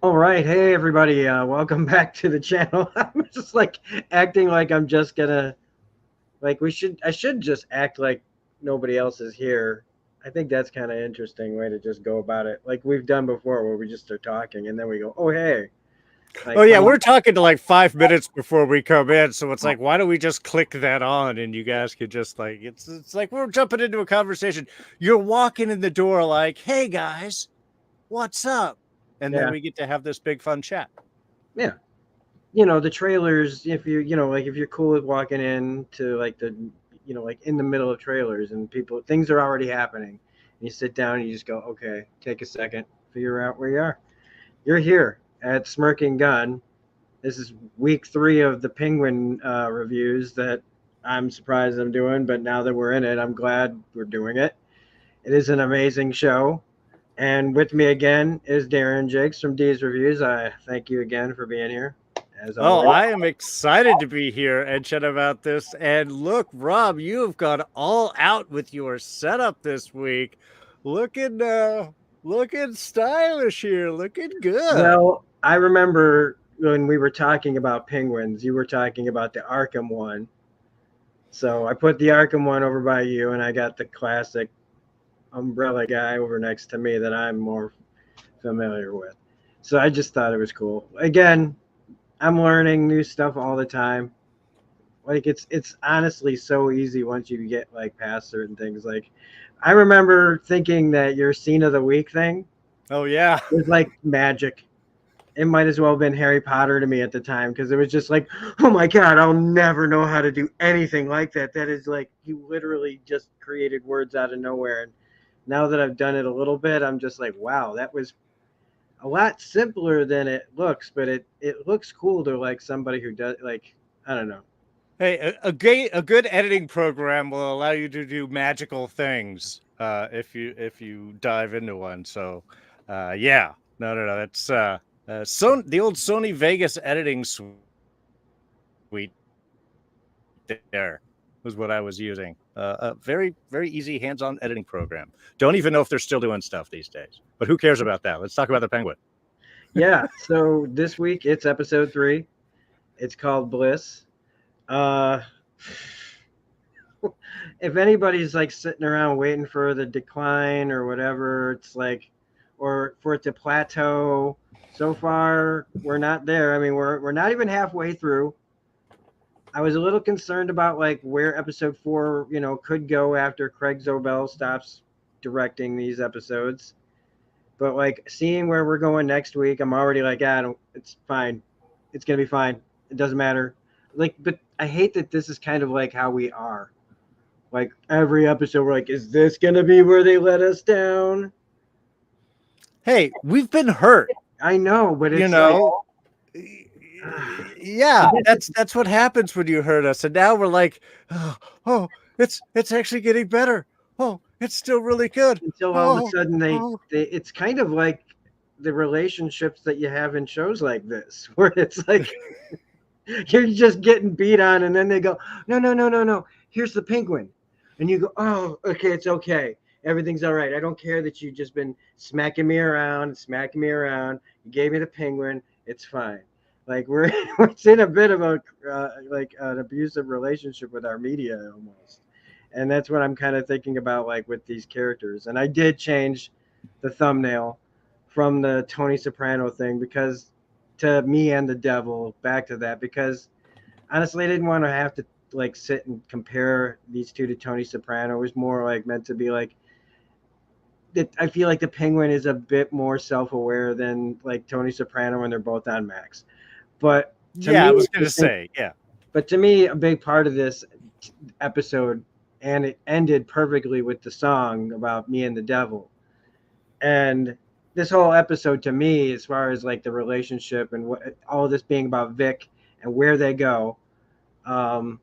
All right, hey everybody, welcome back to the channel. I'm just like acting like I'm just gonna like we should I should just act like nobody else is here. I think that's kind of interesting way to just go about it, like we've done before, where we just start talking and then we go, "Oh hey," Oh like yeah, when we're talking to like 5 minutes before we come in, so it's like, why don't we just click that on and you guys could just like it's like we're jumping into a conversation. You're walking in the door like, hey guys, what's up? And then yeah, we get to have this big fun chat. yeah, the trailers. If like if you're cool with walking in to like like in the middle of trailers and people things are already happening, and you sit down and you just go, "Okay, take a second, figure out where you are." You're here at Smirking Gun. This is week 3 of the Penguin reviews that I'm surprised I'm doing, but now that we're in it, I'm glad we're doing it. It is an amazing show. And with me again is Darren Jakes from D's Reviews. I thank you again for being here, as Oh, always. I am excited to be here and chat about this. And look, Rob, you have gone all out with your setup this week. Looking looking stylish here, looking good. Well, I remember when we were talking about penguins, you were talking about the Arkham one. So I put the Arkham one over by you, and I got the classic umbrella guy over next to me that I'm more familiar with. So I just thought it was cool. Again, I'm learning new stuff all the time. Like it's honestly so easy once you get like past certain things. Like I remember thinking that your scene of the week thing Oh yeah. was like magic. It might as well have been Harry Potter to me at the time because it was just like, oh my god, I'll never know how to do anything like that. That is like you literally just created words out of nowhere. And now that I've done it a little bit, I'm just like, wow, that was a lot simpler than it looks, but it looks cool to like somebody who does like I don't know. Hey, a good editing program will allow you to do magical things if you dive into one. So, yeah, no, that's the old Sony Vegas editing suite there was what I was using. A very easy hands-on editing program. Don't even know if they're still doing stuff these days, but who cares about that? Let's talk about the Penguin. Yeah, so this week it's episode 3. It's called Bliss. Uh if anybody's like sitting around waiting for the decline or whatever, it's like or for it to plateau, so far we're not there. I mean, we're not even halfway through. I was a little concerned about like where episode 4, could go after Craig Zobel stops directing these episodes. But like seeing where we're going next week, I'm already like, it's fine. It's gonna be fine. It doesn't matter. Like, but I hate that this is kind of like how we are. Like every episode, we're like, is this gonna be where they let us down? Hey, we've been hurt, I know, but you it's like, know. I Yeah, guess it's that's what happens when you hurt us, and now we're like, oh, oh, it's actually getting better. Oh, it's still really good. until all of a Oh, sudden oh. it's kind of like the relationships that you have in shows like this, where it's like you're just getting beat on, and then they go, no, no, no, no, no. Here's the penguin, and you go, oh, okay, it's okay. Everything's all right. I don't care that you've just been smacking me around, smacking me around. You gave me the penguin. It's fine. Like we're in a bit of a like an abusive relationship with our media almost, and that's what I'm kind of thinking about like with these characters. And I did change the thumbnail from the Tony Soprano thing because to me and the devil back to that because honestly I didn't want to have to like sit and compare these two to Tony Soprano. It was more like meant to be like that. I feel like the Penguin is a bit more self-aware than like Tony Soprano when they're both on Max. But to Yeah, I me, was I gonna think, say, yeah. but to me, a big part of this episode, and it ended perfectly with the song about me and the devil. And this whole episode to me, as far as like the relationship and what all of this being about Vic and where they go, um,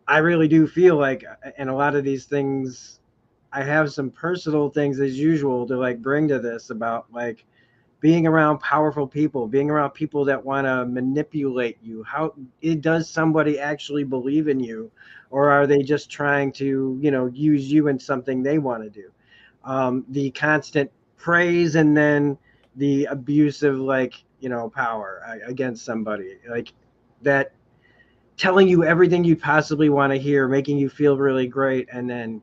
I really do feel like, and a lot of these things, I have some personal things as usual to like bring to this about like being around powerful people, being around people that want to manipulate you. How it does somebody actually believe in you, or are they just trying to, use you in something they want to do? The constant praise and then the abusive, like, power against somebody, like that, telling you everything you possibly want to hear, making you feel really great, and then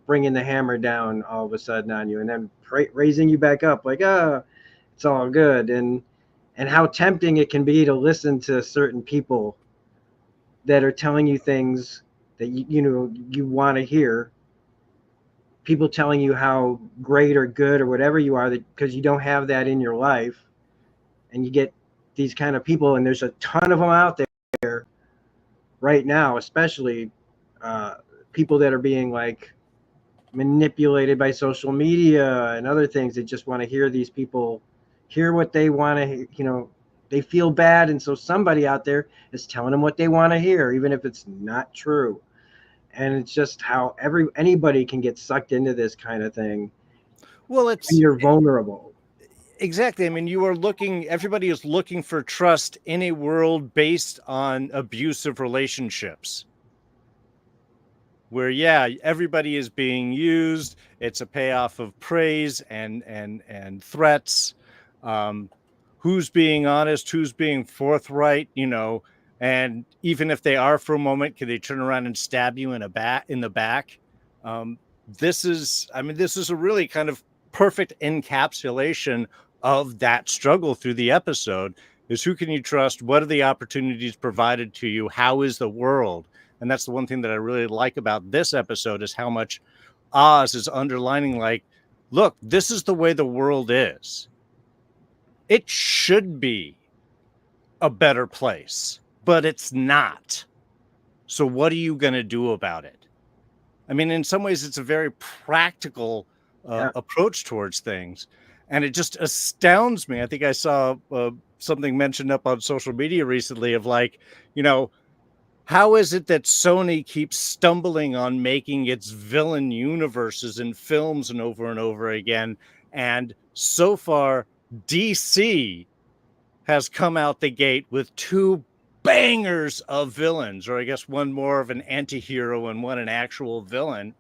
bringing the hammer down all of a sudden on you, and then raising you back up like, it's all good. And how tempting it can be to listen to certain people that are telling you things that you want to hear. People telling you how great or good or whatever you are, that because you don't have that in your life, and you get these kind of people, and there's a ton of them out there right now, especially people that are being like manipulated by social media and other things. They just want to hear these people hear what they want to, they feel bad, and so somebody out there is telling them what they want to hear, even if it's not true. And it's just how anybody can get sucked into this kind of thing. Well, and you're vulnerable. Exactly. I mean, everybody is looking for trust in a world based on abusive relationships, where, yeah, everybody is being used. It's a payoff of praise and threats. Who's being honest, who's being forthright, and even if they are for a moment, can they turn around and stab you in the back? This is a really kind of perfect encapsulation of that struggle through the episode. Is who can you trust? What are the opportunities provided to you? How is the world? And that's the one thing that I really like about this episode, is how much Oz is underlining, like, look, this is the way the world is. It should be a better place, but it's not. So what are you going to do about it? I mean, in some ways, it's a very practical approach towards things. And it just astounds me. I think I saw something mentioned up on social media recently of like, how is it that Sony keeps stumbling on making its villain universes in films and over again? And so far, DC has come out the gate with 2 bangers of villains, or I guess one more of an anti-hero and one an actual villain.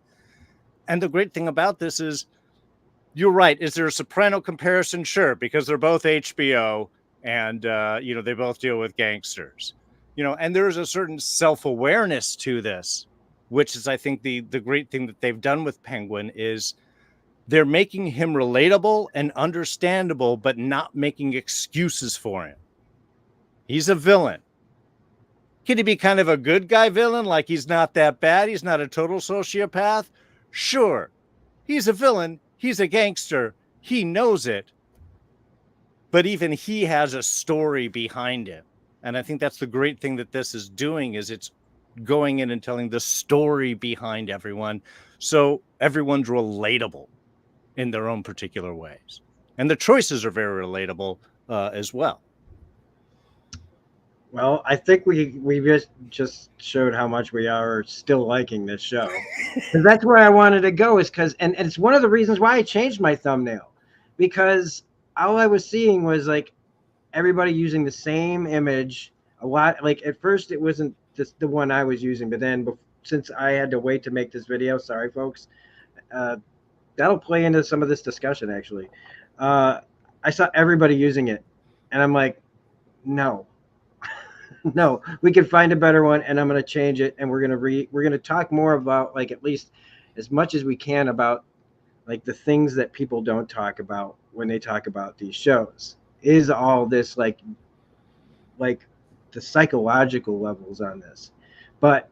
And the great thing about this is, you're right. Is there a Soprano comparison? Sure, because they're both HBO, and they both deal with gangsters. And there's a certain self-awareness to this, which is, I think, the great thing that they've done with Penguin is they're making him relatable and understandable, but not making excuses for him. He's a villain. Can he be kind of a good guy villain? Like, he's not that bad. He's not a total sociopath. Sure. He's a villain. He's a gangster. He knows it. But even he has a story behind him. And I think that's the great thing that this is doing, is it's going in and telling the story behind everyone, so everyone's relatable in their own particular ways. And the choices are very relatable as well. Well, I think we just showed how much we are still liking this show. Because that's where I wanted to go, is because, and it's one of the reasons why I changed my thumbnail, because all I was seeing was like everybody using the same image a lot. Like, at first it wasn't just the one I was using, but then since I had to wait to make this video, sorry folks, that'll play into some of this discussion actually. I saw everybody using it, and I'm like, no, no, we can find a better one, and I'm going to change it, and we're going to talk more about, like, at least as much as we can about like the things that people don't talk about when they talk about these shows. Is all this like the psychological levels on this. But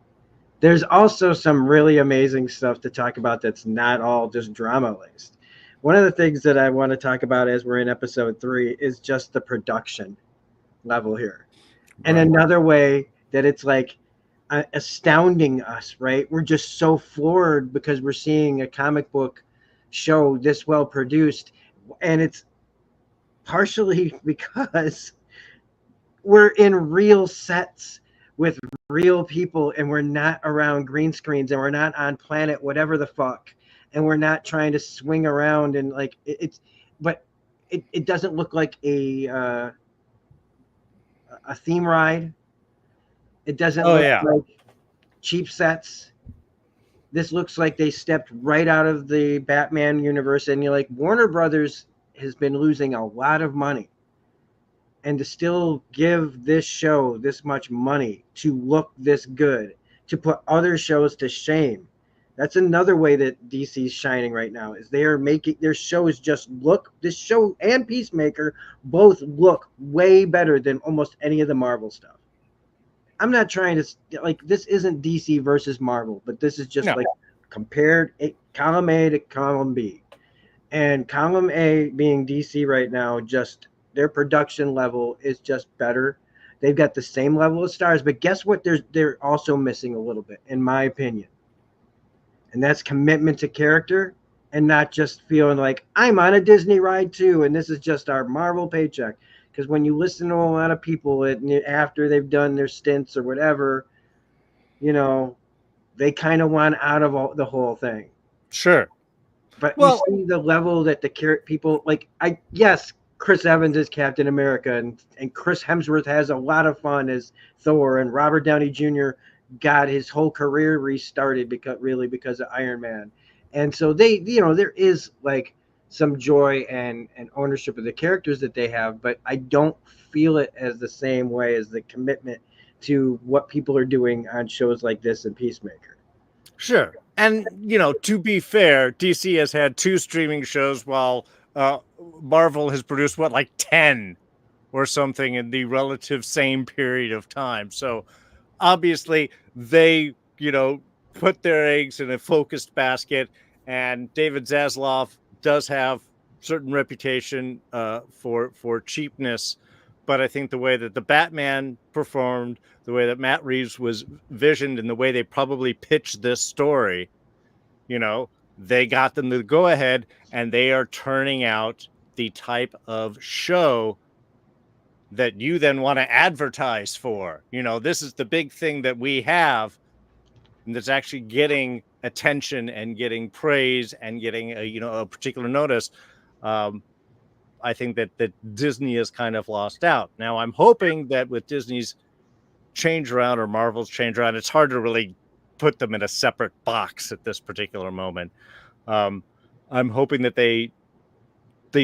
there's also some really amazing stuff to talk about that's not all just drama laced. One of the things that I want to talk about as we're in episode 3 is just the production level here. And another way that it's like astounding us, right? We're just so floored because we're seeing a comic book show this well produced, and it's partially because we're in real sets with real people, and we're not around green screens, and we're not on planet whatever the fuck, and we're not trying to swing around, and like it doesn't look like a theme ride. It doesn't look like cheap sets. This looks like they stepped right out of the Batman universe, and you're like, Warner Brothers has been losing a lot of money and to still give this show this much money to look this good, to put other shows to shame. That's another way that DC's shining right now, is they are making their shows just look, this show and Peacemaker both look way better than almost any of the Marvel stuff. I'm not trying to, like, this isn't DC versus Marvel, but this is just No. like compared column A to column B. And column A being DC right now, just their production level is just better. They've got the same level of stars, but guess what? They're also missing a little bit, in my opinion. And that's commitment to character, and not just feeling like I'm on a Disney ride too, and this is just our Marvel paycheck. Because when you listen to a lot of people after they've done their stints or whatever, you know, they kind of want out of the whole thing. Sure. But you see the level that the people like. Yes, Chris Evans is Captain America, and Chris Hemsworth has a lot of fun as Thor, and Robert Downey Jr. got his whole career restarted because of Iron Man. And so they, there is like some joy and ownership of the characters that they have, but I don't feel it as the same way as the commitment to what people are doing on shows like this and Peacemaker. Sure. And, to be fair, DC has had 2 streaming shows while Marvel has produced, like 10 or something in the relative same period of time. So obviously they, put their eggs in a focused basket, and David Zaslav does have certain reputation for cheapness. But I think the way that the Batman performed, the way that Matt Reeves was visioned, and the way they probably pitched this story, they got them to go ahead, and they are turning out the type of show that you then want to advertise for. This is the big thing that we have, and that's actually getting attention and getting praise and getting a particular notice. I think that Disney has kind of lost out. Now, I'm hoping that with Disney's change around, or Marvel's change around, it's hard to really put them in a separate box at this particular moment. I'm hoping that they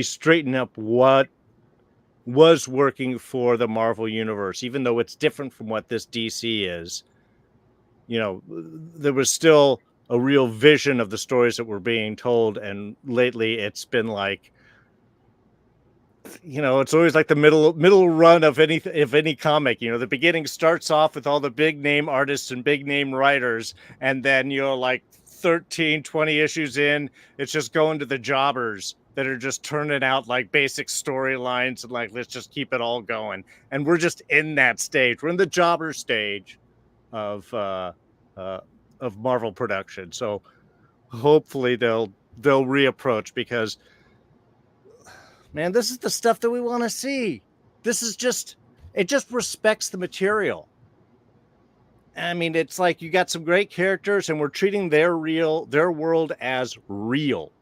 straighten up what was working for the Marvel universe, even though it's different from what this DC is. There was still a real vision of the stories that were being told, and lately it's been like, it's always like the middle run of any comic. The beginning starts off with all the big name artists and big name writers, and then like 13, 20 issues in, it's just going to the jobbers that are just turning out like basic storylines and like, let's just keep it all going. And we're just in that stage. We're in the jobber stage of Marvel production. So hopefully they'll reapproach, because man, this is the stuff that we want to see. This is it just respects the material. I mean, it's like you got some great characters, and we're treating their world as real.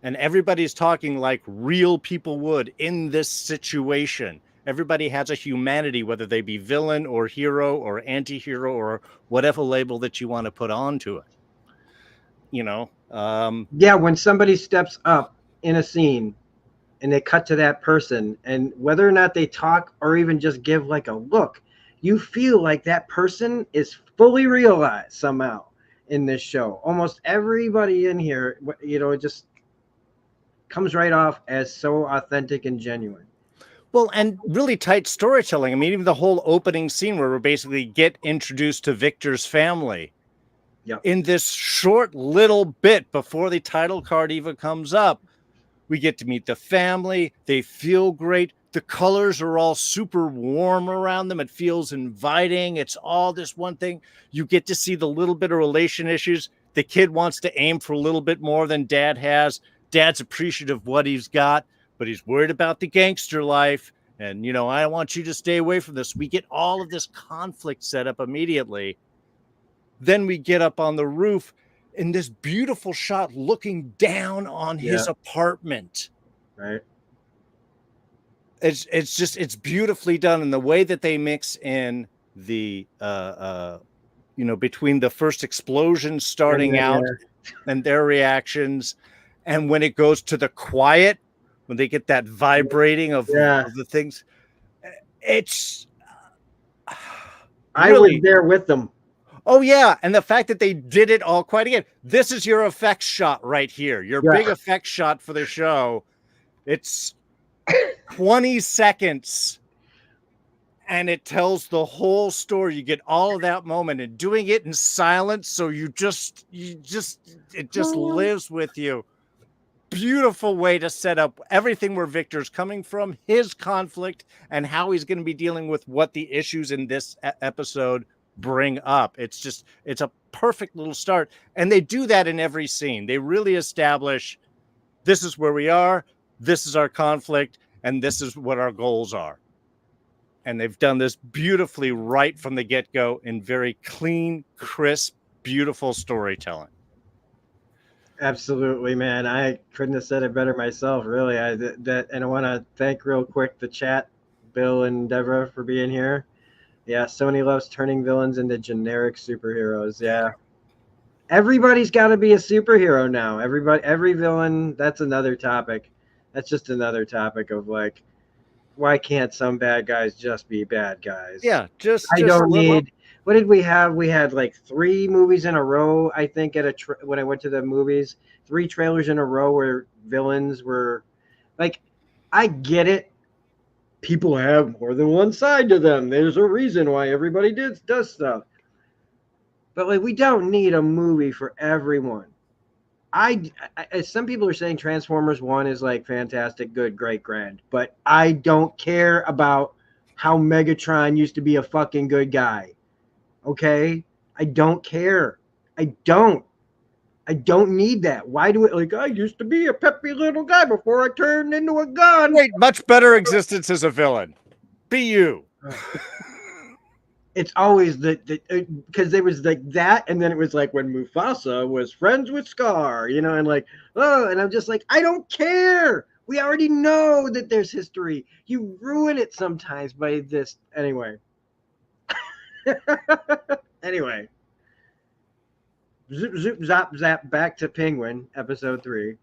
And everybody's talking like real people would in this situation. Everybody has a humanity, whether they be villain or hero or anti-hero or whatever label that you want to put onto it. Yeah, when somebody steps up in a scene and they cut to that person, and whether or not they talk or even just give like a look, you feel like that person is fully realized somehow in this show. Almost everybody in here, it just comes right off as so authentic and genuine. Well, and really tight storytelling. I mean, even the whole opening scene where we basically get introduced to Victor's family. Yep. In this short little bit before the title card even comes up, we get to meet the family. They feel great. The colors are all super warm around them. It feels inviting. It's all this one thing. You get to see the little bit of relation issues. The kid wants to aim for a little bit more than dad has. Dad's appreciative of what he's got, but he's worried about the gangster life. And, I want you to stay away from this. We get all of this conflict set up immediately. Then we get up on the roof in this beautiful shot looking down on his apartment. Right. It's beautifully done. And the way that they mix in the, between the first explosion starting out and their reactions, and when it goes to the quiet when they get that vibrating of Yeah. the things. It's I was really, there with them. oh yeah, and the fact that they did it all quite again. This is your effects shot right here, your Yeah. big effects shot for the show. It's 20 seconds and it tells the whole story. You get all of that moment, and doing it in silence, so it just lives with you. Beautiful way to set up everything where Victor's coming from, his conflict, and how he's going to be dealing with what the issues in this episode bring up. It's a perfect little start. And they do that in every scene. They really establish this is where we are, this is our conflict, and this is what our goals are. And they've done this beautifully right from the get-go in very clean, crisp, beautiful storytelling. Absolutely, man. I couldn't have said it better myself, really. And I want to thank real quick the chat, Bill and Deborah, for being here. Yeah, Sony loves turning villains into generic superheroes. Yeah. Everybody's got to be a superhero now. Every villain, that's another topic. That's just another topic of like, why can't some bad guys just be bad guys? Yeah, I don't need. What did we have? We had like 3 movies in a row. I think when I went to the movies, 3 trailers in a row where villains were like, I get it. People have more than one side to them. There's a reason why everybody does stuff. But like, we don't need a movie for everyone. Some people are saying Transformers 1 is like fantastic, good, great, grand, but I don't care about how Megatron used to be a fucking good guy. Okay? I don't care. I don't need that. Why do it? Like, I used to be a peppy little guy before I turned into a gun. Wait, much better existence as a villain. Be you. It's always because there was like that, and then it was like when Mufasa was friends with Scar, and like, oh, and I'm just like, I don't care. We already know that there's history. You ruin it sometimes by this. Anyway. Anyway. Zoop, zoop, zap, zap, back to Penguin, episode 3.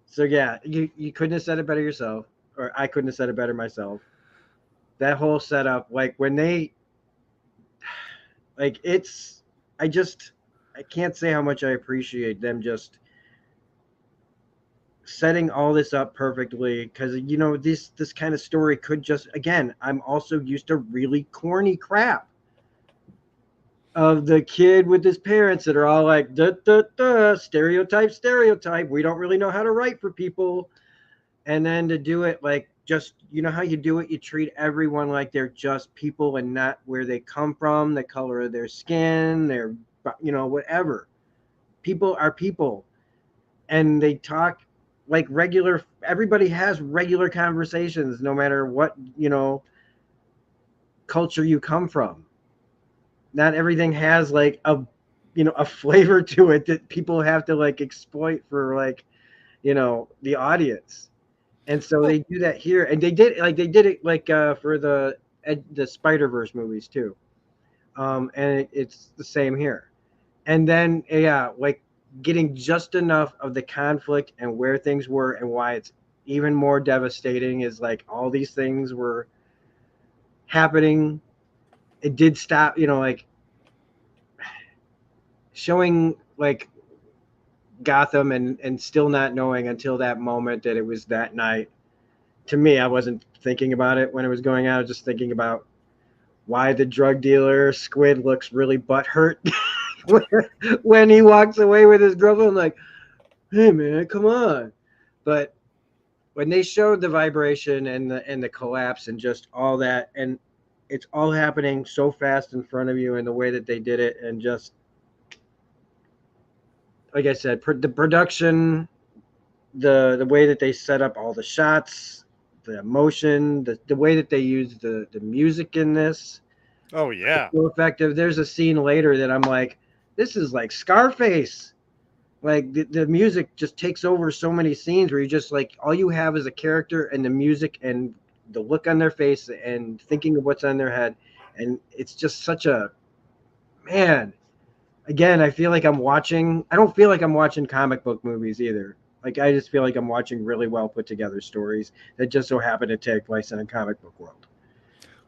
So yeah, you couldn't have said it better yourself, or I couldn't have said it better myself. That whole setup, like when they, like I can't say how much I appreciate them just setting all this up perfectly, because this kind of story could just, again, I'm also used to really corny crap of the kid with his parents that are all like, duh, duh, duh, stereotype. We don't really know how to write for people. And then to do it like, just, how you do it, you treat everyone like they're just people and not where they come from, the color of their skin, their, whatever. People are people. And they talk like everybody has regular conversations, no matter what, culture you come from. Not everything has like a flavor to it that people have to like exploit for like, the audience. And so they do that here, and they did it like for the Spider-Verse movies too. And it's the same here. And then like getting just enough of the conflict and where things were and why it's even more devastating is like all these things were happening. It did stop, like showing like Gotham and still not knowing until that moment that it was that night. To me, I wasn't thinking about it when it was going out. I was just thinking about why the drug dealer Squid looks really butthurt when he walks away with his girlfriend. I'm like, hey man, come on. But when they showed the vibration and the collapse and just all that, and it's all happening so fast in front of you, and the way that they did it, and just like I said, the production, the way that they set up all the shots, the emotion, the way that they use the music in this. Oh yeah, so effective. There's a scene later that I'm like, this is like Scarface. Like the music just takes over so many scenes where you just like, all you have is a character and the music and the look on their face and thinking of what's on their head, and it's just such a, man. Again, I don't feel like I'm watching comic book movies either. Like I just feel like I'm watching really well put together stories that just so happen to take place in a comic book world.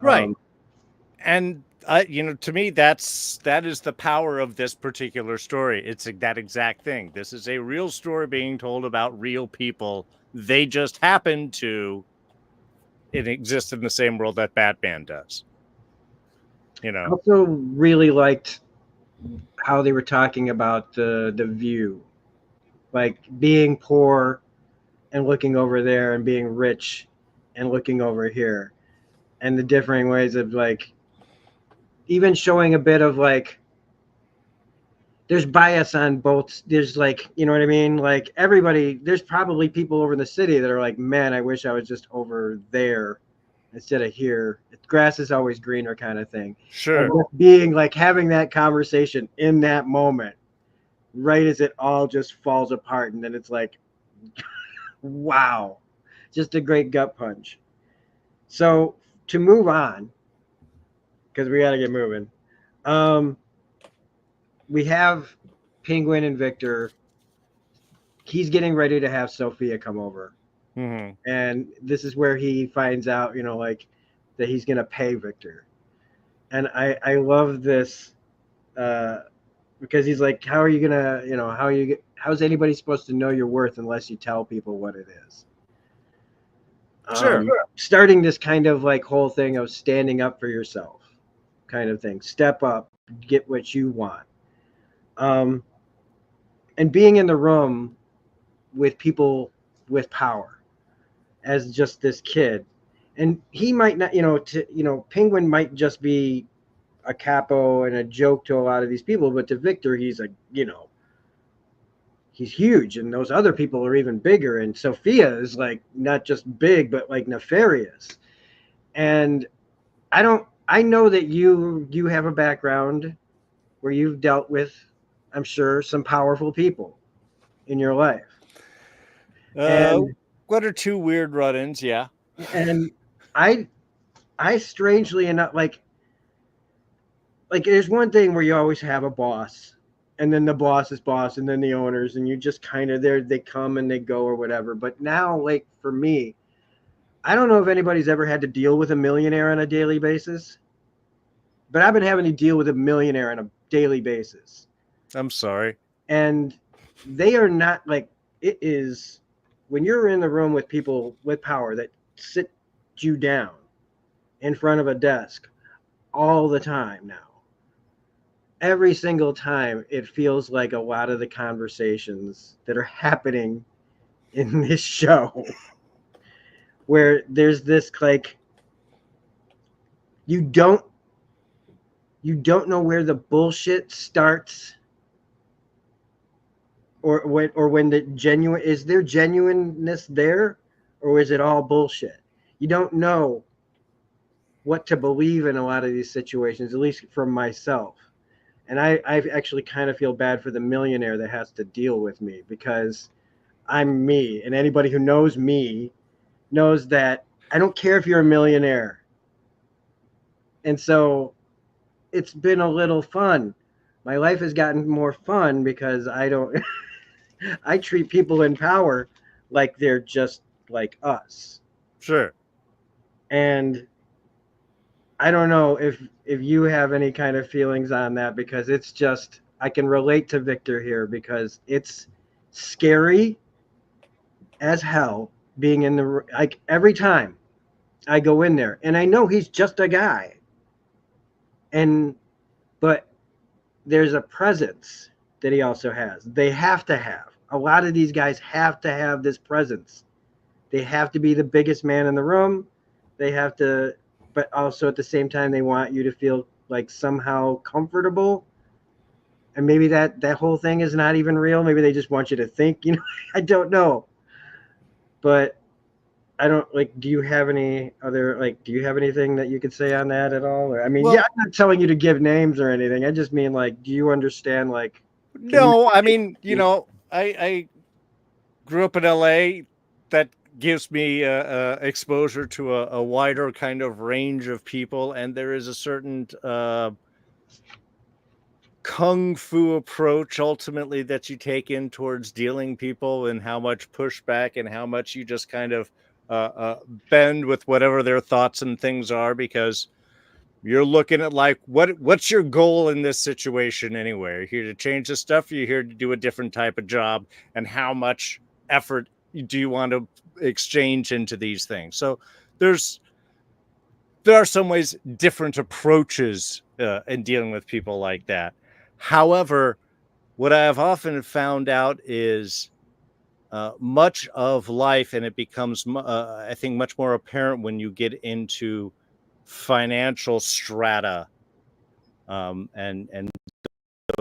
Right. And to me, that is the power of this particular story. It's that exact thing. This is a real story being told about real people. They just happen to exist in the same world that Batman does. I also really liked how they were talking about the view, like being poor and looking over there, and being rich and looking over here, and the differing ways of like even showing a bit of like there's bias on both. There's like, you know what I mean? Like everybody, there's probably people over in the city that are like, man, I wish I was just over there instead of here. Grass is always greener kind of thing. Sure. Being like having that conversation in that moment, right as it all just falls apart. And then it's like, wow, just a great gut punch. So to move on, because we got to get moving. We have Penguin and Victor. He's getting ready to have Sophia come over. Mm-hmm. And this is where he finds out, like that he's going to pay Victor. And I love this because he's like, how are you going to, how's anybody supposed to know your worth unless you tell people what it is? Sure. Starting this kind of like whole thing of standing up for yourself kind of thing. Step up, get what you want. And being in the room with people with power as just this kid. And he might not, Penguin might just be a capo and a joke to a lot of these people, but to Victor, he's he's huge, and those other people are even bigger. And Sophia is like not just big, but like nefarious. And I know that you have a background where you've dealt with, I'm sure, some powerful people in your life. And what are two weird run-ins? Yeah. And I strangely enough, like there's one thing where you always have a boss, and then the boss's boss, and then the owners, and you just kind of they come and they go or whatever. But now, like for me, I don't know if anybody's ever had to deal with a millionaire on a daily basis, but I've been having to deal with a millionaire on a daily basis. I'm sorry. And they are not like, it is when you're in the room with people with power that sit you down in front of a desk all the time now. Every single time, it feels like a lot of the conversations that are happening in this show where there's this like you don't know where the bullshit starts or when the genuine, is there genuineness there, or is it all bullshit? You don't know what to believe in a lot of these situations, at least from myself. And I actually kind of feel bad for the millionaire that has to deal with me, because I'm me, and anybody who knows me knows that I don't care if you're a millionaire. And so it's been a little fun. My life has gotten more fun because I don't I treat people in power like they're just like us. Sure. And I don't know if you have any kind of feelings on that, because it's just, I can relate to Victor here because it's scary as hell being in the, like every time I go in there, and I know he's just a guy, but there's a presence that he also has. They have to have, a lot of these guys have to have this presence. They have to be the biggest man in the room. They have to, but also at the same time, they want you to feel like somehow comfortable. And maybe that whole thing is not even real. Maybe they just want you to think, I don't know. But I don't, like, do you have any other, like, do you have anything that you could say on that at all? Or, I mean, yeah, I'm not telling you to give names or anything. I just mean, like, do you understand, like? No, I mean, I grew up in LA. That gives me exposure to a wider kind of range of people, and there is a certain kung fu approach ultimately that you take in towards dealing people, and how much pushback and how much you just kind of bend with whatever their thoughts and things are, because you're looking at like what's your goal in this situation anyway? Are you here to change the stuff? Or are you here to do a different type of job? And how much effort do you want to exchange into these things? So there are some ways different approaches in dealing with people like that. However, what I have often found out is much of life, and it becomes, I think, much more apparent when you get into financial strata and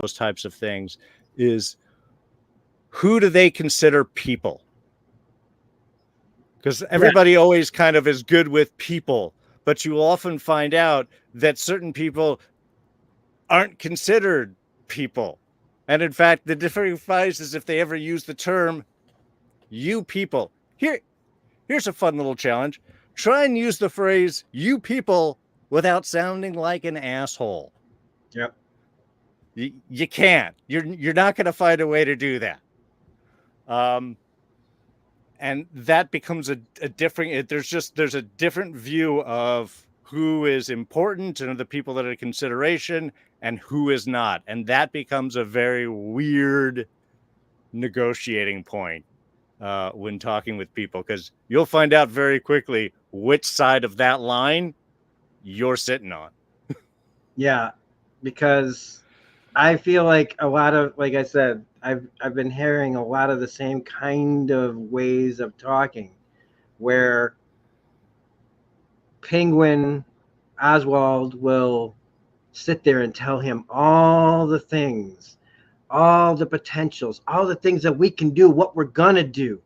those types of things, is who do they consider people? Because everybody always kind of is good with people, but you will often find out that certain people aren't considered people. And in fact, the difference is if they ever use the term "you people." Here's a fun little challenge. Try and use the phrase "you people" without sounding like an asshole. Yep. You can't. You're not going to find a way to do that. And that becomes a different. There's a different view of who is important and the people that are consideration and who is not, and that becomes a very weird negotiating point when talking with people, because you'll find out very quickly which side of that line you're sitting on. Yeah, because I feel like a lot of, like I said, I've been hearing a lot of the same kind of ways of talking, where Penguin Oswald will sit there and tell him all the things, all the potentials, all the things that we can do, what we're gonna do.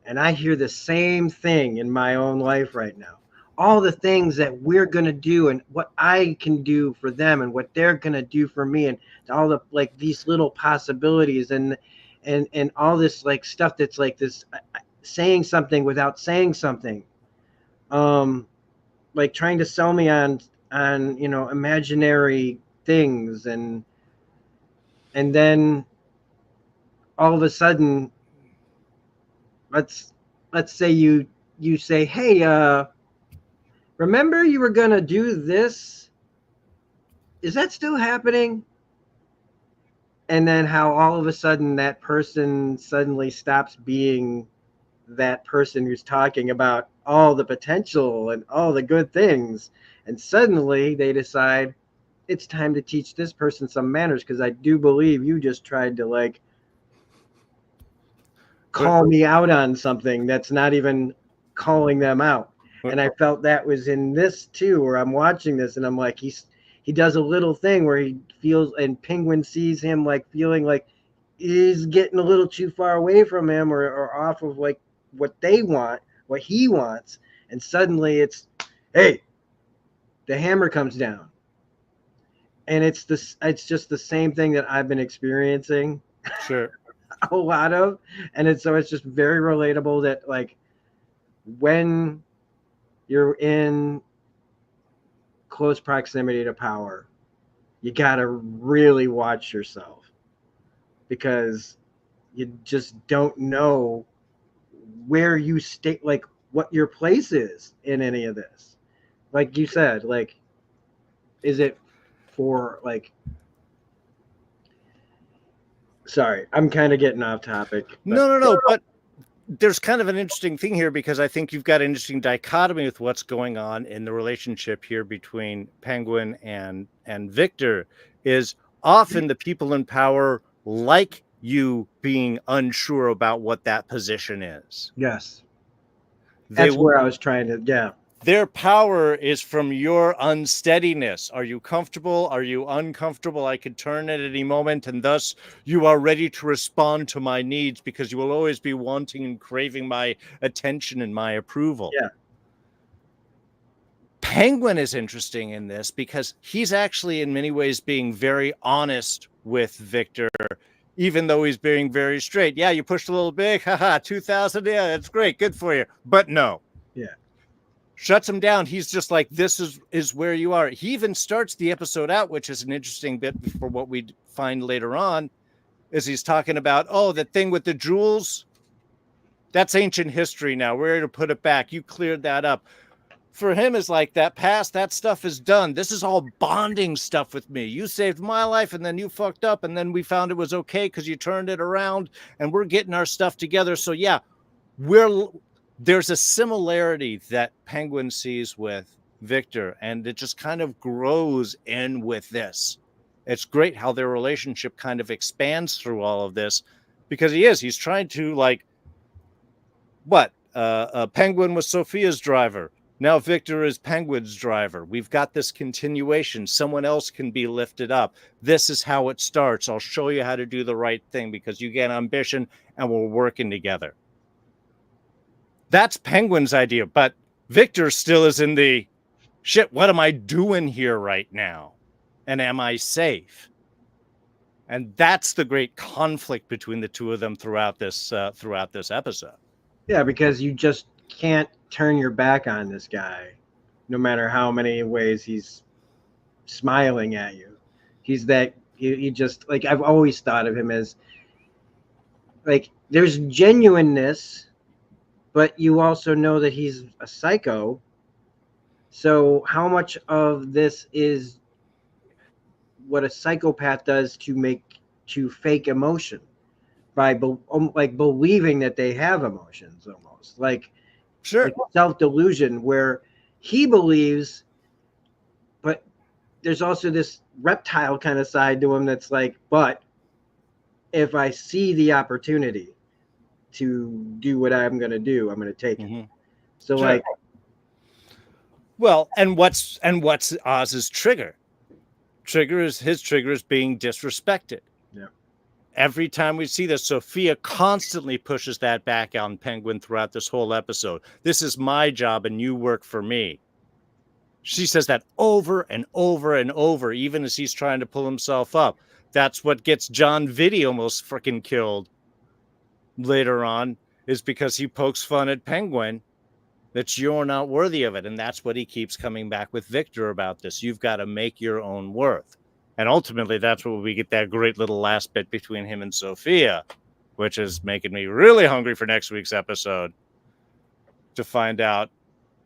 And I hear the same thing in my own life right now. All the things that we're going to do and what I can do for them and what they're going to do for me, and all the, like, these little possibilities and all this, like, stuff that's like this, saying something without saying something. Like trying to sell me on imaginary things, and then all of a sudden, let's say you say, hey, remember you were going to do this? Is that still happening? And then how all of a sudden that person suddenly stops being that person who's talking about all the potential and all the good things. And suddenly they decide it's time to teach this person some manners, because I do believe you just tried to, like, call me out on something that's not even calling them out. And I felt that was in this too, where I'm watching this and I'm like, he does a little thing where he feels, and Penguin sees him like feeling like he's getting a little too far away from him, or off of like what they want, what he wants. And suddenly it's, hey, the hammer comes down. And it's just the same thing that I've been experiencing. Sure. A lot of, and it's just very relatable that, like, when you're in close proximity to power, you got to really watch yourself, because you just don't know where you stay, like what your place is in any of this. Like you said, like, is it for, like, sorry, I'm kind of getting off topic. No, but there's kind of an interesting thing here, because I think you've got an interesting dichotomy with what's going on in the relationship here between Penguin and Victor. Is often the people in power like you being unsure about what that position is. Yes. That's where I was trying to, yeah. Their power is from your unsteadiness. Are you comfortable? Are you uncomfortable? I could turn at any moment, and thus you are ready to respond to my needs, because you will always be wanting and craving my attention and my approval. Yeah. Penguin is interesting in this because he's actually in many ways being very honest with Victor, even though he's being very straight. Yeah, you pushed a little big. Haha, 2,000. Yeah, that's great. Good for you. But no. Yeah. shuts him down. He's just like, this is where you are. He even starts the episode out, which is an interesting bit for what we find later on, is he's talking about, oh, the thing with the jewels, that's ancient history now. We're here to put it back. You cleared that up. For him, is like, that past, that stuff is done. This is all bonding stuff with me. You saved my life, and then you fucked up, and then we found it was okay because you turned it around, and we're getting our stuff together. So yeah, there's a similarity that Penguin sees with Victor, and it just kind of grows in with this. It's great how their relationship kind of expands through all of this, because he's trying to, like, Penguin was Sophia's driver. Now Victor is Penguin's driver. We've got this continuation. Someone else can be lifted up. This is how it starts. I'll show you how to do the right thing because you get ambition and we're working together. That's Penguin's idea, but Victor still is in the shit. What am I doing here right now? And am I safe? And that's the great conflict between the two of them throughout this episode. Yeah, because you just can't turn your back on this guy, no matter how many ways he's smiling at you. He's that you just, like, I've always thought of him as, like, there's genuineness, but you also know that he's a psycho. So how much of this is what a psychopath does to fake emotion by believing that they have emotions, almost like self-delusion, where he believes, but there's also this reptile kind of side to him that's like, but if I see the opportunity to do what I'm going to do, I'm going to take it. So like, well, and what's Oz's trigger? His trigger is being disrespected. Yeah. Every time we see this, Sophia constantly pushes that back on Penguin throughout this whole episode. This is my job and you work for me. She says that over and over and over, even as he's trying to pull himself up. That's what gets John Vitti almost freaking killed later on, is because he pokes fun at Penguin that you're not worthy of it. And that's what he keeps coming back with Victor about this. You've got to make your own worth. And ultimately, that's where we get that great little last bit between him and Sophia, which is making me really hungry for next week's episode to find out,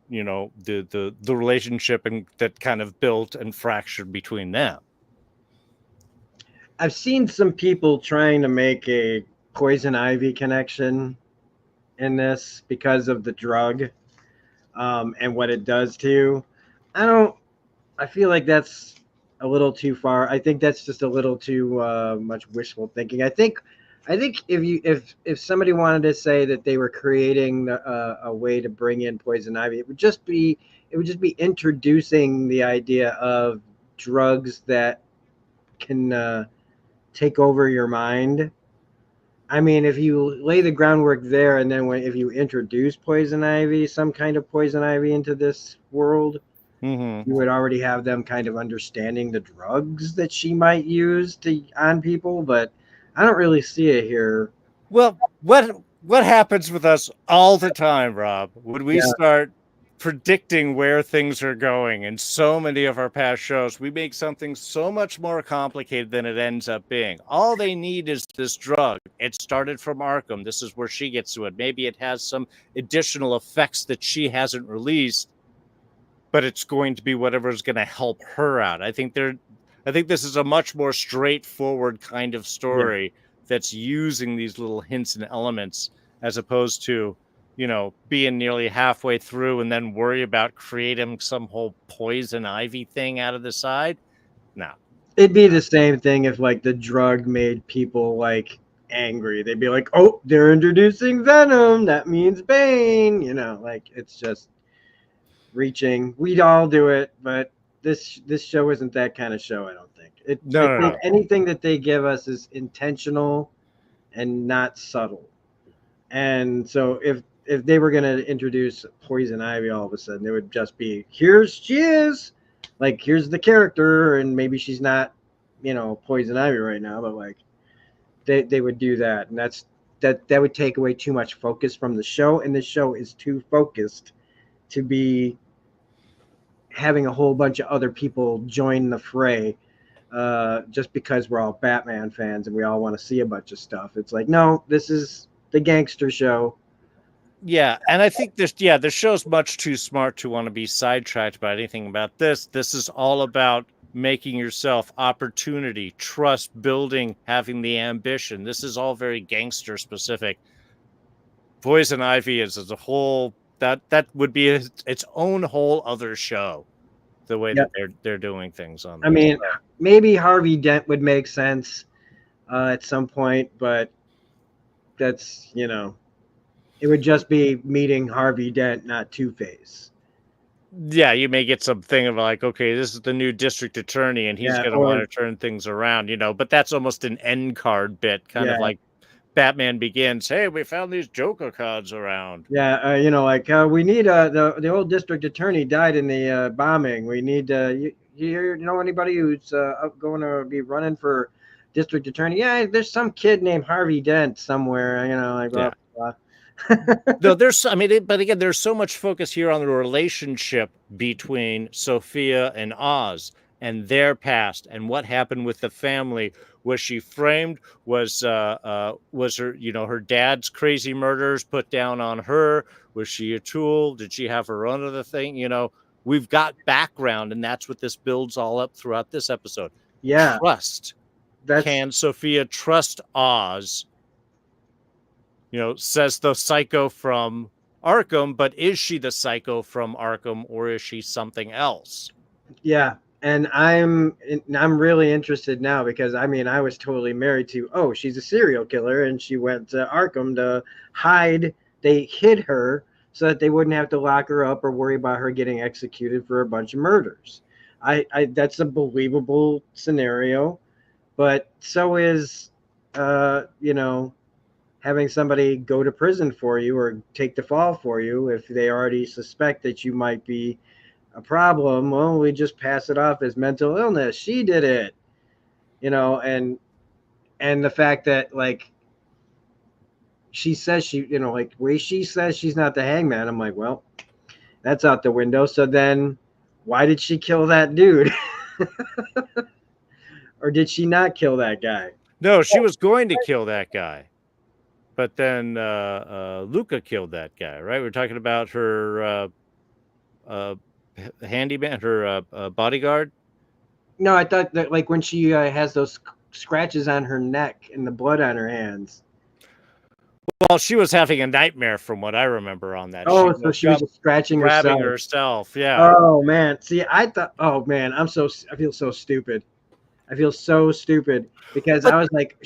you know, the relationship and that kind of built and fractured between them. I've seen some people trying to make a Poison Ivy connection in this because of the drug and what it does to you. I feel like that's a little too far. I think that's just a little too much wishful thinking. I think if somebody wanted to say that they were creating a way to bring in Poison Ivy, it would just be introducing the idea of drugs that can take over your mind. I mean, if you lay the groundwork there, and then if you introduce Poison Ivy, some kind of Poison Ivy into this world, you would already have them kind of understanding the drugs that she might use on people. But I don't really see it here. Well, what happens with us all the time, Rob, when we start predicting where things are going in so many of our past shows? We make something so much more complicated than it ends up being. All they need is this drug. It started from Arkham. This is where she gets to it. Maybe it has some additional effects that she hasn't released, but it's going to be whatever is going to help her out. I think this is a much more straightforward kind of story that's using these little hints and elements, as opposed to, you know, being nearly halfway through and then worry about creating some whole Poison Ivy thing out of the side. No. It'd be the same thing if, like, the drug made people, like, angry. They'd be like, oh, they're introducing Venom. That means Bane. You know, like, it's just reaching. We'd all do it, but this show isn't that kind of show, I don't think. I think anything that they give us is intentional and not subtle. And so if they were going to introduce Poison Ivy all of a sudden, it would just be, here's she is, like, here's the character, and maybe she's not, you know, Poison Ivy right now, but like they would do that, and that would take away too much focus from the show, and the show is too focused to be having a whole bunch of other people join the fray just because we're all Batman fans and we all want to see a bunch of stuff. It's like, no, this is the gangster show. Yeah, and I think the show's much too smart to want to be sidetracked by anything about this. This is all about making yourself opportunity, trust building, having the ambition. This is all very gangster specific. Poison Ivy is as a whole that would be its own whole other show. The way that they're doing things on this. I mean, maybe Harvey Dent would make sense at some point, but that's, you know, it would just be meeting Harvey Dent, not Two-Face. Yeah, you may get something of like, okay, this is the new district attorney, and he's going to want to turn things around, you know. But that's almost an end card bit, kind of like Batman Begins. Hey, we found these Joker cards around. Yeah, you know, like we need the old district attorney died in the bombing. We need you know anybody who's going to be running for district attorney? Yeah, there's some kid named Harvey Dent somewhere. You know, like blah, blah. No, but again, there's so much focus here on the relationship between Sophia and Oz and their past and what happened with the family. Was she framed? Was her, you know, her dad's crazy murders put down on her? Was she a tool? Did she have her own other thing? You know, we've got background, and that's what this builds all up throughout this episode. Yeah. Trust. Can Sophia trust Oz? You know, says the psycho from Arkham, but is she the psycho from Arkham, or is she something else? Yeah. And I'm really interested now because, I mean, I was totally married to, oh, she's a serial killer and she went to Arkham to hide. They hid her so that they wouldn't have to lock her up or worry about her getting executed for a bunch of murders. That's a believable scenario, but so is, you know, having somebody go to prison for you or take the fall for you if they already suspect that you might be a problem. Well, we just pass it off as mental illness. She did it, you know, and the fact that, like, she says she, you know, like, where she says she's not the hangman. I'm like, well, that's out the window. So then why did she kill that dude? Or did she not kill that guy? No, she was going to kill that guy. But then Luca killed that guy, right? We're talking about her handyman, her bodyguard. No, I thought that, like, when she has those scratches on her neck and the blood on her hands. Well, she was having a nightmare from what I remember on that. Oh, so she was just scratching grabbing herself. Yeah. Oh man. See, I thought, oh man, I feel so stupid. I feel so stupid because I was like,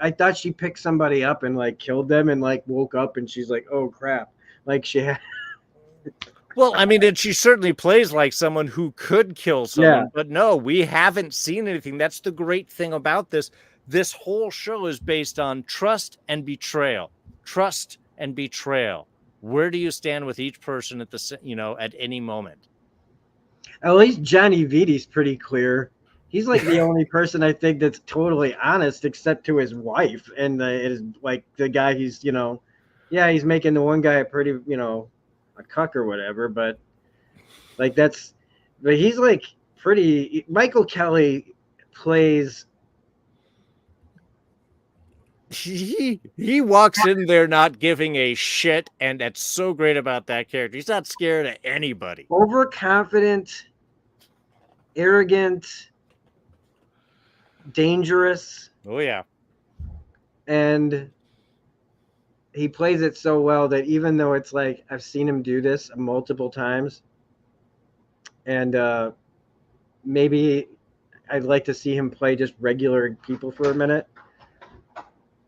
I thought she picked somebody up and like killed them and like woke up and she's like, oh crap. Like she had. Well, I mean, and she certainly plays like someone who could kill someone, but no, we haven't seen anything. That's the great thing about this. This whole show is based on trust and betrayal. Trust and betrayal. Where do you stand with each person at at any moment? At least Johnny Viti's pretty clear. He's like the only person I think that's totally honest, except to his wife and is like the guy he's, you know, yeah, he's making the one guy a pretty, you know, a cuck or whatever, but like but he's like pretty. Michael Kelly plays. He walks in there not giving a shit, and that's so great about that character. He's not scared of anybody. Overconfident, arrogant, dangerous. Oh yeah. And he plays it so well that even though it's like I've seen him do this multiple times, and maybe I'd like to see him play just regular people for a minute.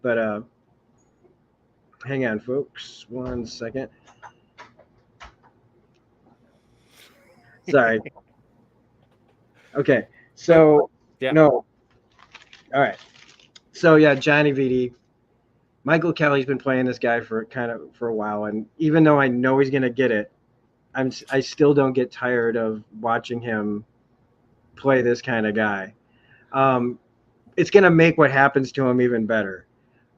But hang on, folks. 1 second. Sorry. Okay. So no. All right. So yeah, Johnny Viti. Michael Kelly's been playing this guy for a while, and even though I know he's gonna get it, I still don't get tired of watching him play this kind of guy. It's gonna make what happens to him even better.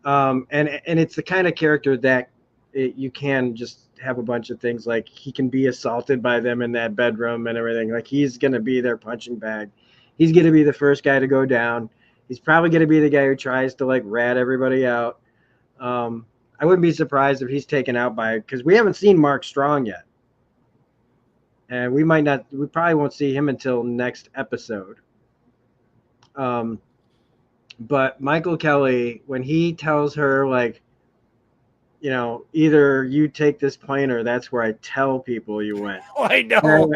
And it's the kind of character that you can just have a bunch of things like he can be assaulted by them in that bedroom and everything. Like he's going to be their punching bag. He's going to be the first guy to go down. He's probably going to be the guy who tries to like rat everybody out. I wouldn't be surprised if he's taken out by, because we haven't seen Mark Strong yet. And we probably won't see him until next episode. But Michael Kelly, when he tells her, like, you know, either you take this plane or that's where I tell people you went. Oh, I know.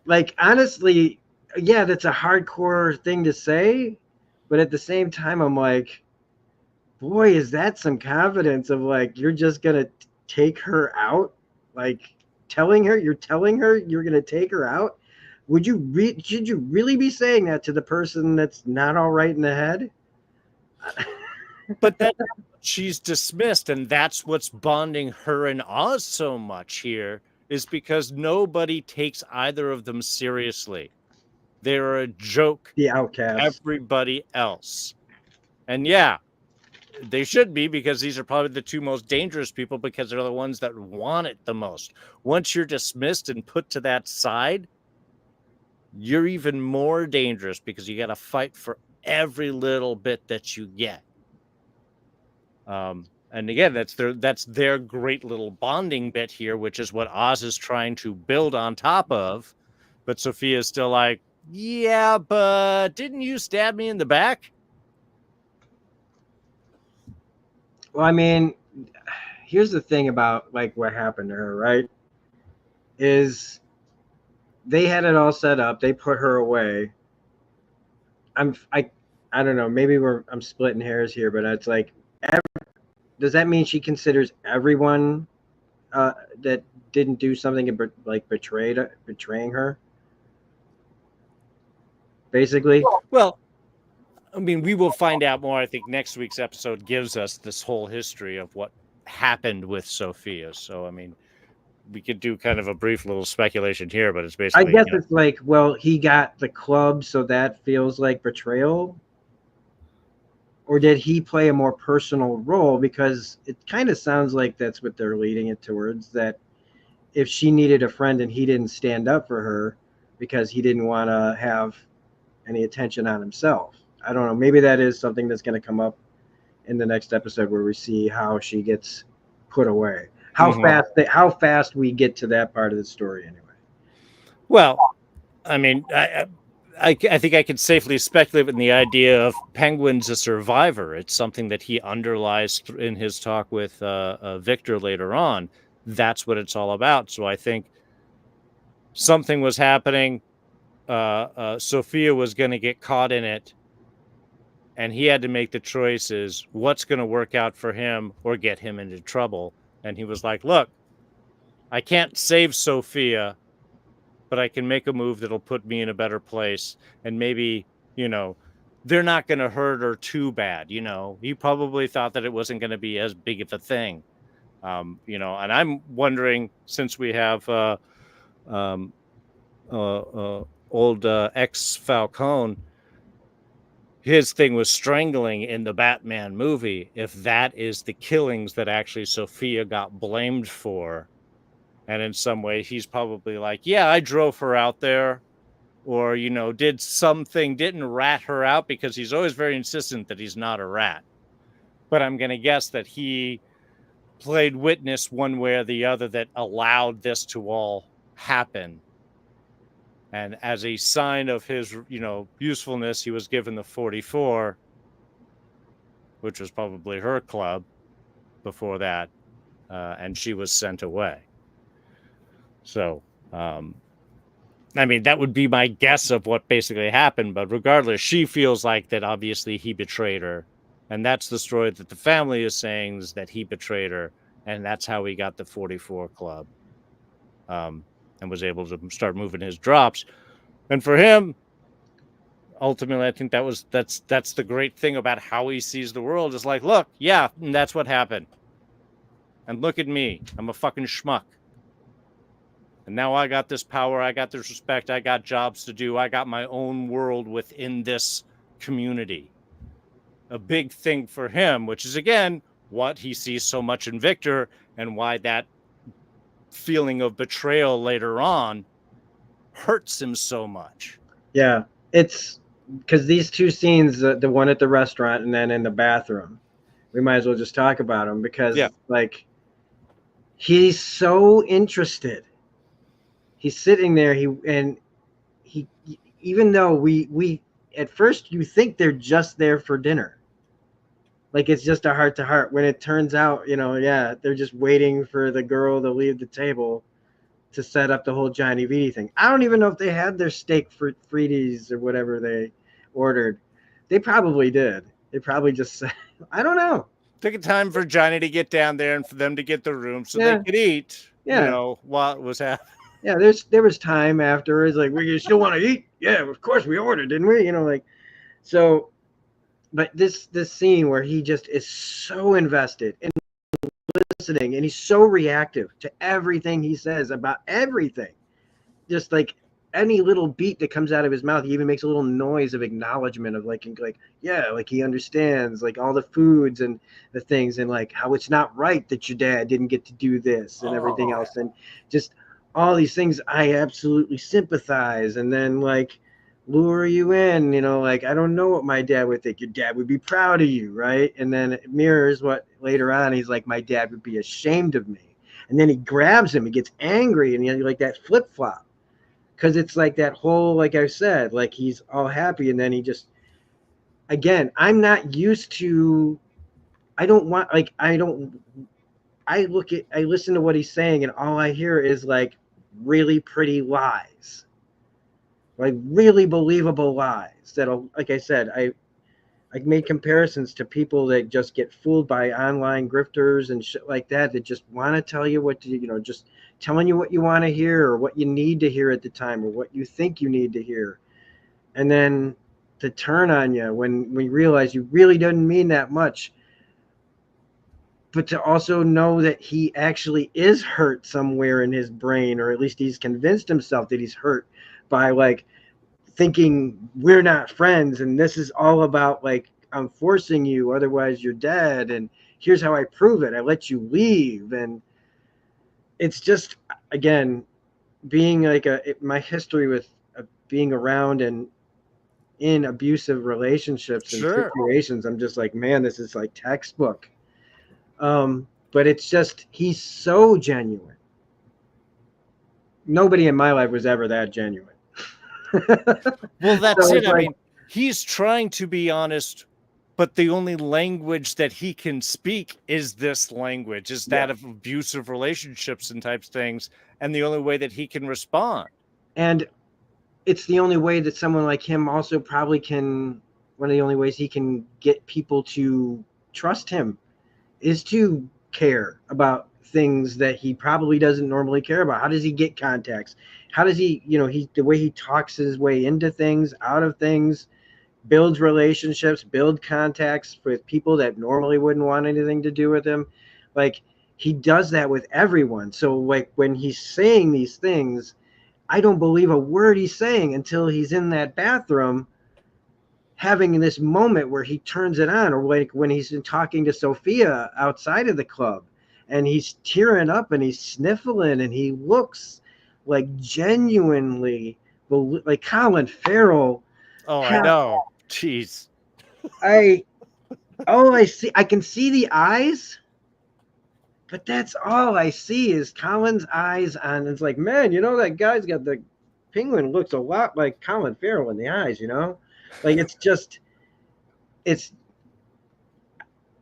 Like honestly, yeah, that's a hardcore thing to say. But at the same time, I'm like, boy, is that some confidence of like, you're just going to take her out? Like you're telling her you're going to take her out? Should you really be saying that to the person that's not all right in the head? But then she's dismissed, and that's what's bonding her and Oz so much here, is because nobody takes either of them seriously. They're a joke. The outcast. Everybody else. And yeah, they should be, because these are probably the two most dangerous people, because they're the ones that want it the most. Once you're dismissed and put to that side, you're even more dangerous, because you got to fight for every little bit that you get. And again, that's their great little bonding bit here, which is what Oz is trying to build on top of. But Sophia's still like, yeah, but didn't you stab me in the back? Well, I mean, here's the thing about like what happened to her, right? Is they had it all set up. They put her away. I don't know. Maybe I'm splitting hairs here, but it's like, does that mean she considers everyone that didn't do something like betraying her? Basically. Well, I mean, we will find out more. I think next week's episode gives us this whole history of what happened with Sophia. So, I mean, we could do kind of a brief little speculation here, but it's basically, I guess it's like, well, he got the club, so that feels like betrayal. Or did he play a more personal role? Because it kind of sounds like that's what they're leading it towards, that if she needed a friend and he didn't stand up for her because he didn't want to have any attention on himself. I don't know. Maybe that is something that's going to come up in the next episode, where we see how she gets put away. How fast we get to that part of the story anyway. Well, I mean, I think I can safely speculate in the idea of Penguin's a survivor. It's something that he underlies in his talk with Victor later on. That's what it's all about. So I think something was happening. Sophia was going to get caught in it, and he had to make the choices: what's going to work out for him or get him into trouble. And he was like, look, I can't save Sophia, but I can make a move that'll put me in a better place. And maybe, you know, they're not going to hurt her too bad. You know, he probably thought that it wasn't going to be as big of a thing. You know, and I'm wondering, since we have old ex-Falcone, his thing was strangling in the Batman movie, if that is the killings that actually Sophia got blamed for. And in some way, he's probably like, yeah, I drove her out there, or, you know, did something, didn't rat her out, because he's always very insistent that he's not a rat. But I'm going to guess that he played witness one way or the other that allowed this to all happen. And as a sign of his, you know, usefulness, he was given the 44, which was probably her club before that. And she was sent away. So, I mean, that would be my guess of what basically happened. But regardless, she feels like that obviously he betrayed her. And that's the story that the family is saying, is that he betrayed her. And that's how he got the 44 club. And was able to start moving his drops. And for him, ultimately, I think that's the great thing about how he sees the world, is like, look, yeah, that's what happened. And look at me. I'm a fucking schmuck. And now I got this power, I got this respect, I got jobs to do, I got my own world within this community. A big thing for him, which is, again, what he sees so much in Victor and why that feeling of betrayal later on hurts him so much. Yeah, it's because these two scenes, the one at the restaurant and then in the bathroom, we might as well just talk about them because like he's so interested. He's sitting there, he even though we at first you think they're just there for dinner. Like it's just a heart to heart, when it turns out, they're just waiting for the girl to leave the table to set up the whole Johnny Viti thing. I don't even know if they had their steak for Friedis or whatever they ordered. They probably did. They probably just said, I don't know. Took a time for Johnny to get down there and for them to get the room so they could eat, while it was happening. Yeah, there was time afterwards. Like, we still want to eat? Yeah, of course we ordered, didn't we? So, but this scene where he just is so invested in listening, and he's so reactive to everything he says about everything. Just like any little beat that comes out of his mouth, he even makes a little noise of acknowledgement of like he understands like all the foods and the things, and like how it's not right that your dad didn't get to do this and everything else, and just all these things I absolutely sympathize. And then like lure you in, like, I don't know what my dad would think. Your dad would be proud of you, right? And then it mirrors what later on he's like, my dad would be ashamed of me. And then he grabs him, he gets angry, and like that flip-flop. Because it's like that whole, like I said, like he's all happy, and then he just, again, I'm not used to, I listen to what he's saying, and all I hear is like really pretty lies. Like really believable lies that'll, like I said, I made comparisons to people that just get fooled by online grifters and shit like that just want to tell you what to, just telling you what you want to hear or what you need to hear at the time or what you think you need to hear. And then to turn on you when we realize you really didn't mean that much. But to also know that he actually is hurt somewhere in his brain, or at least he's convinced himself that he's hurt by like thinking we're not friends and this is all about like I'm forcing you, otherwise you're dead, and here's how I prove it. I let you leave. And it's just, again, being like my history with being around and in abusive relationships and situations, I'm just like, man, this is like textbook. But it's just, he's so genuine. Nobody in my life was ever that genuine. Well, that's it. I mean, he's trying to be honest, but the only language that he can speak is this language, is that of abusive relationships and types things, and the only way that he can respond. And it's the only way that someone like him also probably can, one of the only ways he can get people to trust him is to care about things that he probably doesn't normally care about. How does he get contacts? How does he, the way he talks his way into things, out of things, builds relationships, build contacts with people that normally wouldn't want anything to do with him. Like, he does that with everyone. So like when he's saying these things, I don't believe a word he's saying until he's in that bathroom having this moment where he turns it on, or like when he's talking to Sophia outside of the club and he's tearing up and he's sniffling and he looks like genuinely like Colin Farrell. Oh, I know. Jeez. I see. I can see the eyes, but that's all I see is Colin's eyes on. It's like, man, that guy's got the penguin looks a lot like Colin Farrell in the eyes, like it's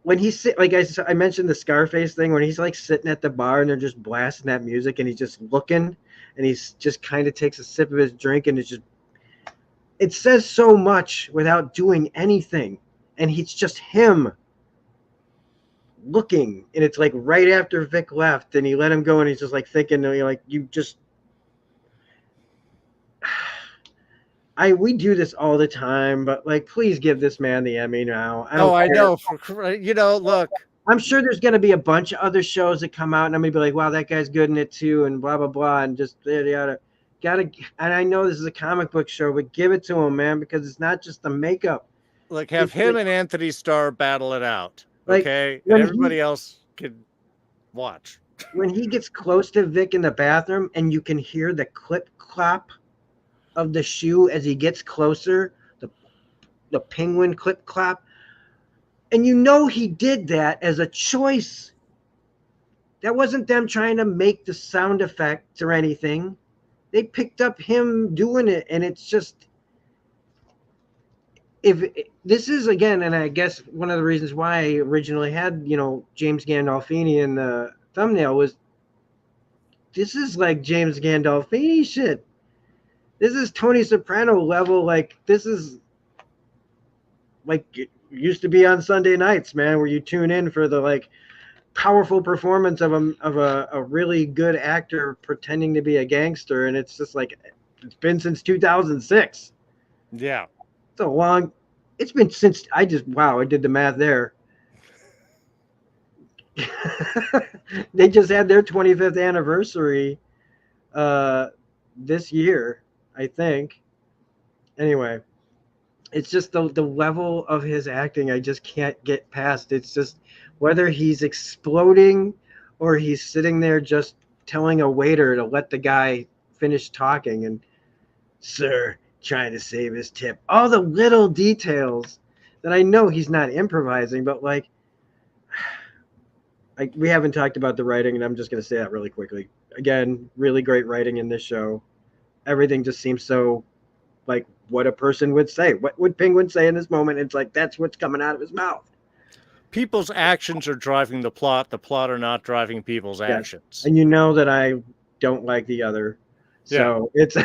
when he's like I mentioned the Scarface thing, when he's like sitting at the bar and they're just blasting that music and he's just looking and he's just kind of takes a sip of his drink and it's just, it says so much without doing anything. And it's just him looking, and it's like right after Vic left and he let him go and he's just like thinking, like, you just, we do this all the time, but like, please give this man the Emmy now. I know. Look, I'm sure there's going to be a bunch of other shows that come out and I'm going to be like, wow, that guy's good in it too. And blah, blah, blah. And just gotta, and I know this is a comic book show, but give it to him, man, because it's not just the makeup. Like, have him and Anthony Starr battle it out. Like okay, and when everybody else can watch. when he gets close to Vic in the bathroom and you can hear the clip clop of the shoe as he gets closer, the penguin clip clop, and you know he did that as a choice. That wasn't them trying to make the sound effects or anything. They picked up him doing it, and it's just, if this is again, and I guess one of the reasons why I originally had James Gandolfini in the thumbnail was this is like James Gandolfini shit. This is Tony Soprano level. Like this is like it used to be on Sunday nights, man, where you tune in for the like powerful performance of a really good actor pretending to be a gangster, and it's just like it's been since 2006. Yeah. It's been since I did the math there. They just had their 25th anniversary this year, I think. Anyway, it's just the level of his acting I just can't get past. It's just whether he's exploding or he's sitting there just telling a waiter to let the guy finish talking and, sir, trying to save his tip. All the little details that I know he's not improvising, but like we haven't talked about the writing, and I'm just going to say that really quickly. Again, really great writing in this show. Everything just seems so like what a person would say. What would Penguin say in this moment? It's like that's what's coming out of his mouth. People's actions are driving the plot. The plot are not driving people's actions. And you know that I don't like the other. So it's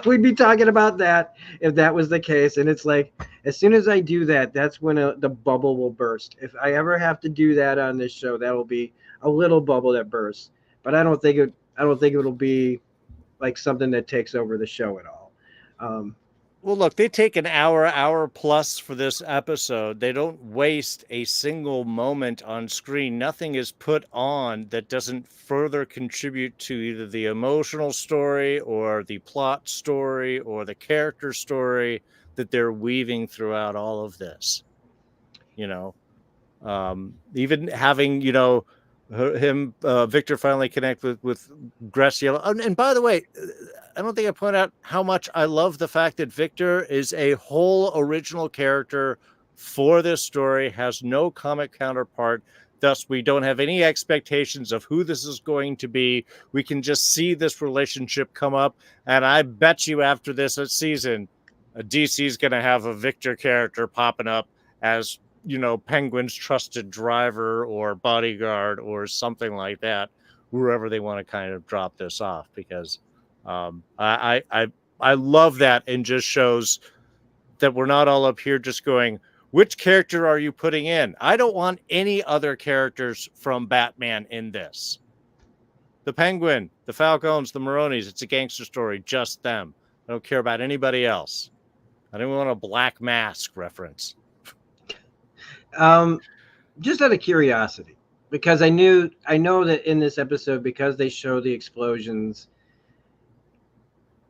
we'd be talking about that if that was the case. And it's like as soon as I do that, that's when the bubble will burst. If I ever have to do that on this show, that will be a little bubble that bursts. But I don't think it'll be like something that takes over the show at all. Well, look, they take an hour plus for this episode. They don't waste a single moment on screen. Nothing is put on that doesn't further contribute to either the emotional story or the plot story or the character story that they're weaving throughout all of this. Even having, Victor finally connect with Graciela. And by the way, I don't think I point out how much I love the fact that Victor is a whole original character for this story, has no comic counterpart. Thus, we don't have any expectations of who this is going to be. We can just see this relationship come up. And I bet you after this season, DC is going to have a Victor character popping up as, Penguin's trusted driver or bodyguard or something like that, wherever they want to kind of drop this off, because I love that, and just shows that we're not all up here just going, which character are you putting in? I don't want any other characters from Batman in this. The Penguin, the Falcons, the Maronis, it's a gangster story, just them. I don't care about anybody else. I don't want a Black Mask reference. Just out of curiosity, because I know that in this episode, because they show the explosions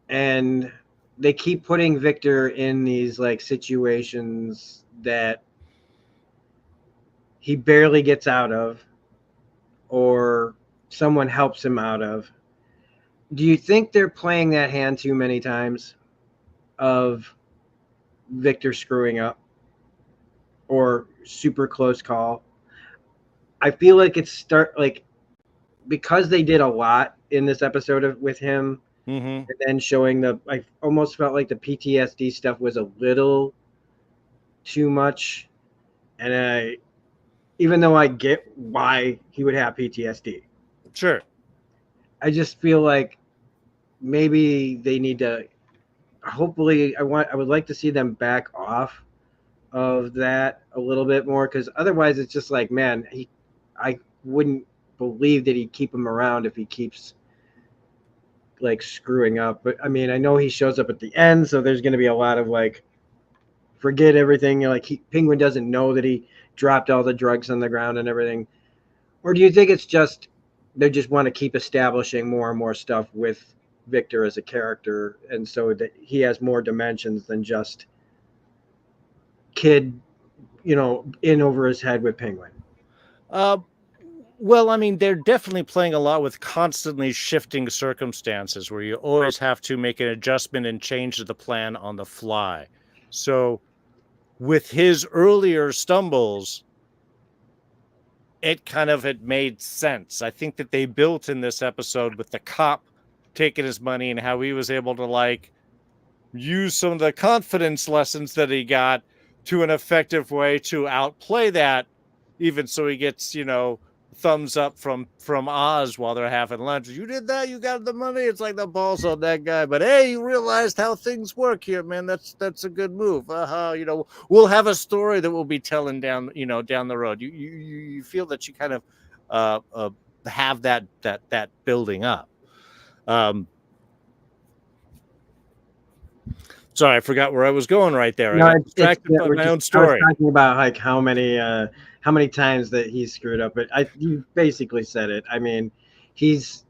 and they keep putting Victor in these like situations that he barely gets out of or someone helps him out of. Do you think they're playing that hand too many times of Victor screwing up or super close call? I feel like because they did a lot in this episode with him, and then showing I almost felt like the PTSD stuff was a little too much. And even though I get why he would have PTSD, sure, I just feel like maybe they need to. Hopefully, I would like to see them back off of that a little bit more, because otherwise it's just like, man, I wouldn't believe that he'd keep him around if he keeps like screwing up. But I mean, I know he shows up at the end, so there's going to be a lot of like, forget everything. Like Penguin doesn't know that he dropped all the drugs on the ground and everything. Or do you think it's just they just want to keep establishing more and more stuff with Victor as a character, and so that he has more dimensions than just kid in over his head with Penguin. Well, I mean, they're definitely playing a lot with constantly shifting circumstances where you always have to make an adjustment and change the plan on the fly. So with his earlier stumbles, it made sense. I think that they built in this episode with the cop taking his money and how he was able to like use some of the confidence lessons that he got to an effective way to outplay that, even so he gets, thumbs up from Oz while they're having lunch. You did that, you got the money. It's like the balls on that guy. But hey, you realized how things work here, man. That's a good move. We'll have a story that we'll be telling down the road. You feel that you kind of have that building up. Sorry, I forgot where I was going right there. No, I got distracted by my own story. I was talking about like how many times that he screwed up. But you basically said it. I mean, it's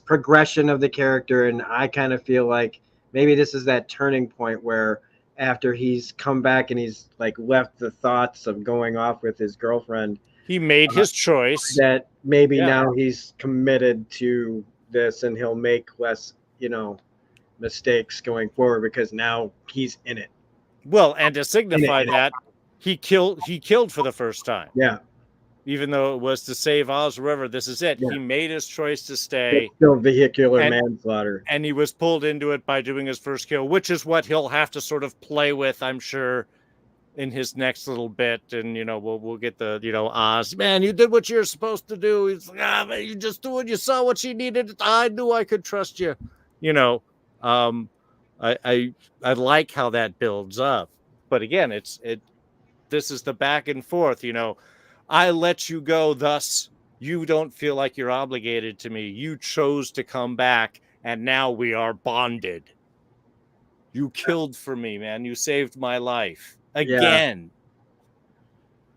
progression of the character, and I kind of feel like maybe this is that turning point where after he's come back and he's like left the thoughts of going off with his girlfriend, he made his choice. That maybe now he's committed to this, and he'll make less, mistakes going forward because now he's in it. Well, and to signify that, he killed for the first time. Yeah. Even though it was to save Oz, wherever, this is it. Yeah. He made his choice to stay. It's still vehicular manslaughter. And he was pulled into it by doing his first kill, which is what he'll have to sort of play with, I'm sure, in his next little bit. And, we'll get the, Oz, man, you did what you're supposed to do. He's like, man, you just doing, you saw what she needed. I knew I could trust you. I like how that builds up, but again, this is the back and forth, I let you go, thus you don't feel like you're obligated to me. You chose to come back, and now we are bonded. You killed for me, man. You saved my life again.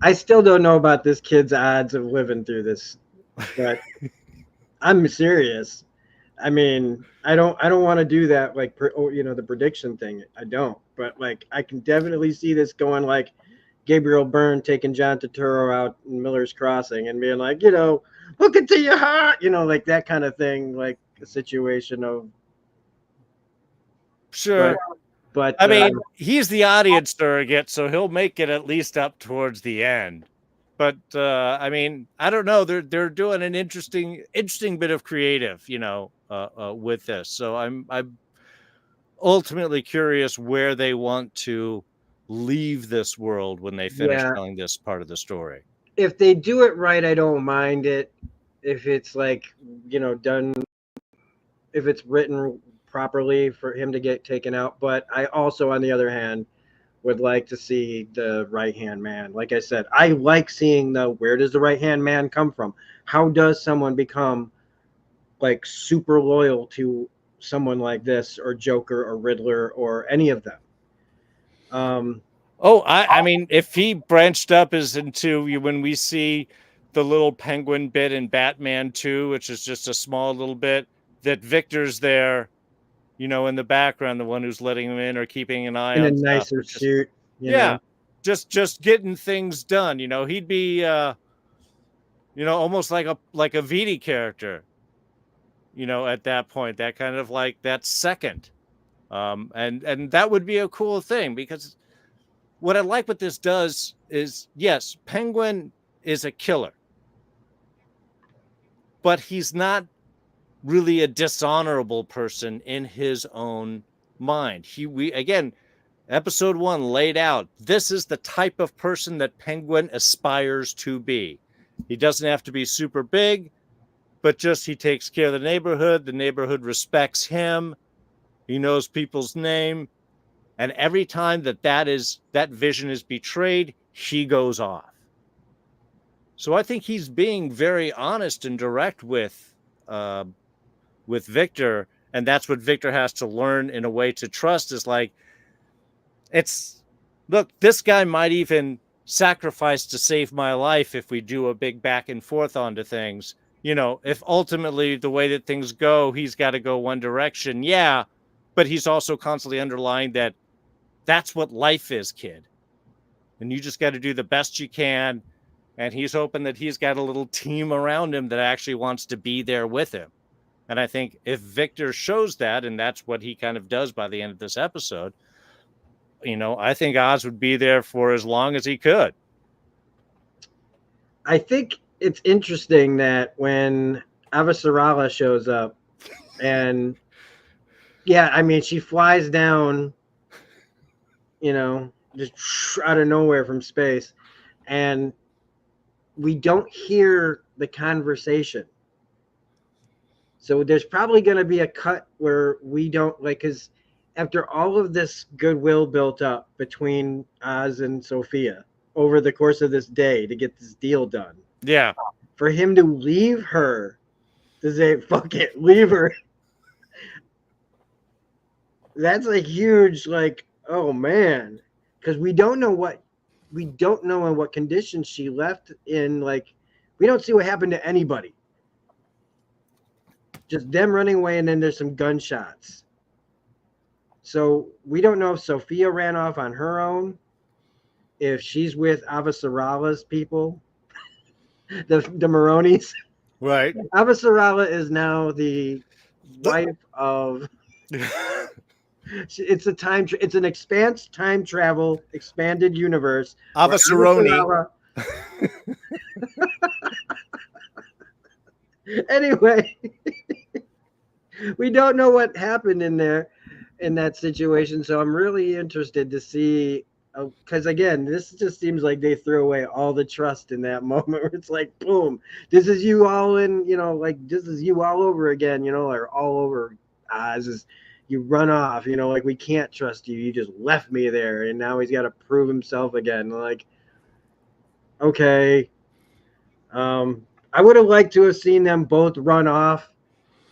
I still don't know about this kid's odds of living through this, but I'm serious. I mean, I don't want to do that, like, the prediction thing. I don't, but like, I can definitely see this going like Gabriel Byrne taking John Turturro out in Miller's Crossing and being like, look into your heart, like that kind of thing, like a situation of. Sure. But I mean, he's the audience surrogate, so he'll make it at least up towards the end. But I mean, I don't know. They're doing an interesting bit of creative, with this. So I'm ultimately curious where they want to leave this world when they finish telling this part of the story. If they do it right, I don't mind it. If it's like, done, if it's written properly for him to get taken out. But I also, on the other hand, would like to see the right-hand man. Like I said, I like seeing where does the right-hand man come from? How does someone become like super loyal to someone like this, or Joker or Riddler or any of them? I mean, if he branched up as into when we see the little penguin bit in Batman 2, which is just a small little bit, that Victor's there, in the background, the one who's letting him in or keeping an eye on a nicer suit. Just getting things done. He'd be, almost like a Vidi character. At that point, that kind of like that second, and that would be a cool thing, because what I like what this does is, yes, Penguin is a killer, but he's not really a dishonorable person in his own mind. Again, episode 1 laid out, this is the type of person that Penguin aspires to be. He doesn't have to be super big, but just he takes care of the neighborhood respects him, he knows people's name, and every time that vision is betrayed, he goes off. So I think he's being very honest and direct with Victor, and that's what Victor has to learn in a way to trust, is like, look, this guy might even sacrifice to save my life if we do a big back and forth onto things. If ultimately the way that things go, he's got to go one direction. Yeah, but he's also constantly underlying that that's what life is, kid. and you just got to do the best you can. And he's hoping that he's got a little team around him that actually wants to be there with him. And I think if Victor shows that, and that's what he kind of does by the end of this episode, I think Oz would be there for as long as he could. I think it's interesting that when Avasarala shows up, and yeah, I mean, she flies down, just out of nowhere from space, and we don't hear the conversation. So there's probably going to be a cut where we don't because after all of this goodwill built up between Oz and Sophia over the course of this day to get this deal done. Yeah. For him to leave her, to say, fuck it, leave her. That's a huge, oh man. Because we don't know in what condition she left in. We don't see what happened to anybody. Just them running away, and then there's some gunshots. So we don't know if Sophia ran off on her own, if she's with Avasarala's people, the Maronis. Right. Avasarala is now the wife of. It's an expanse time travel expanded universe. Avasaroni. Anyway, we don't know what happened in that situation, so I'm really interested to see, because again, this just seems like they threw away all the trust in that moment where it's like, boom, this is you all this is you all over again, or all over Oz. You run off, we can't trust you. You just left me there, and now he's got to prove himself again. Okay. I would have liked to have seen them both run off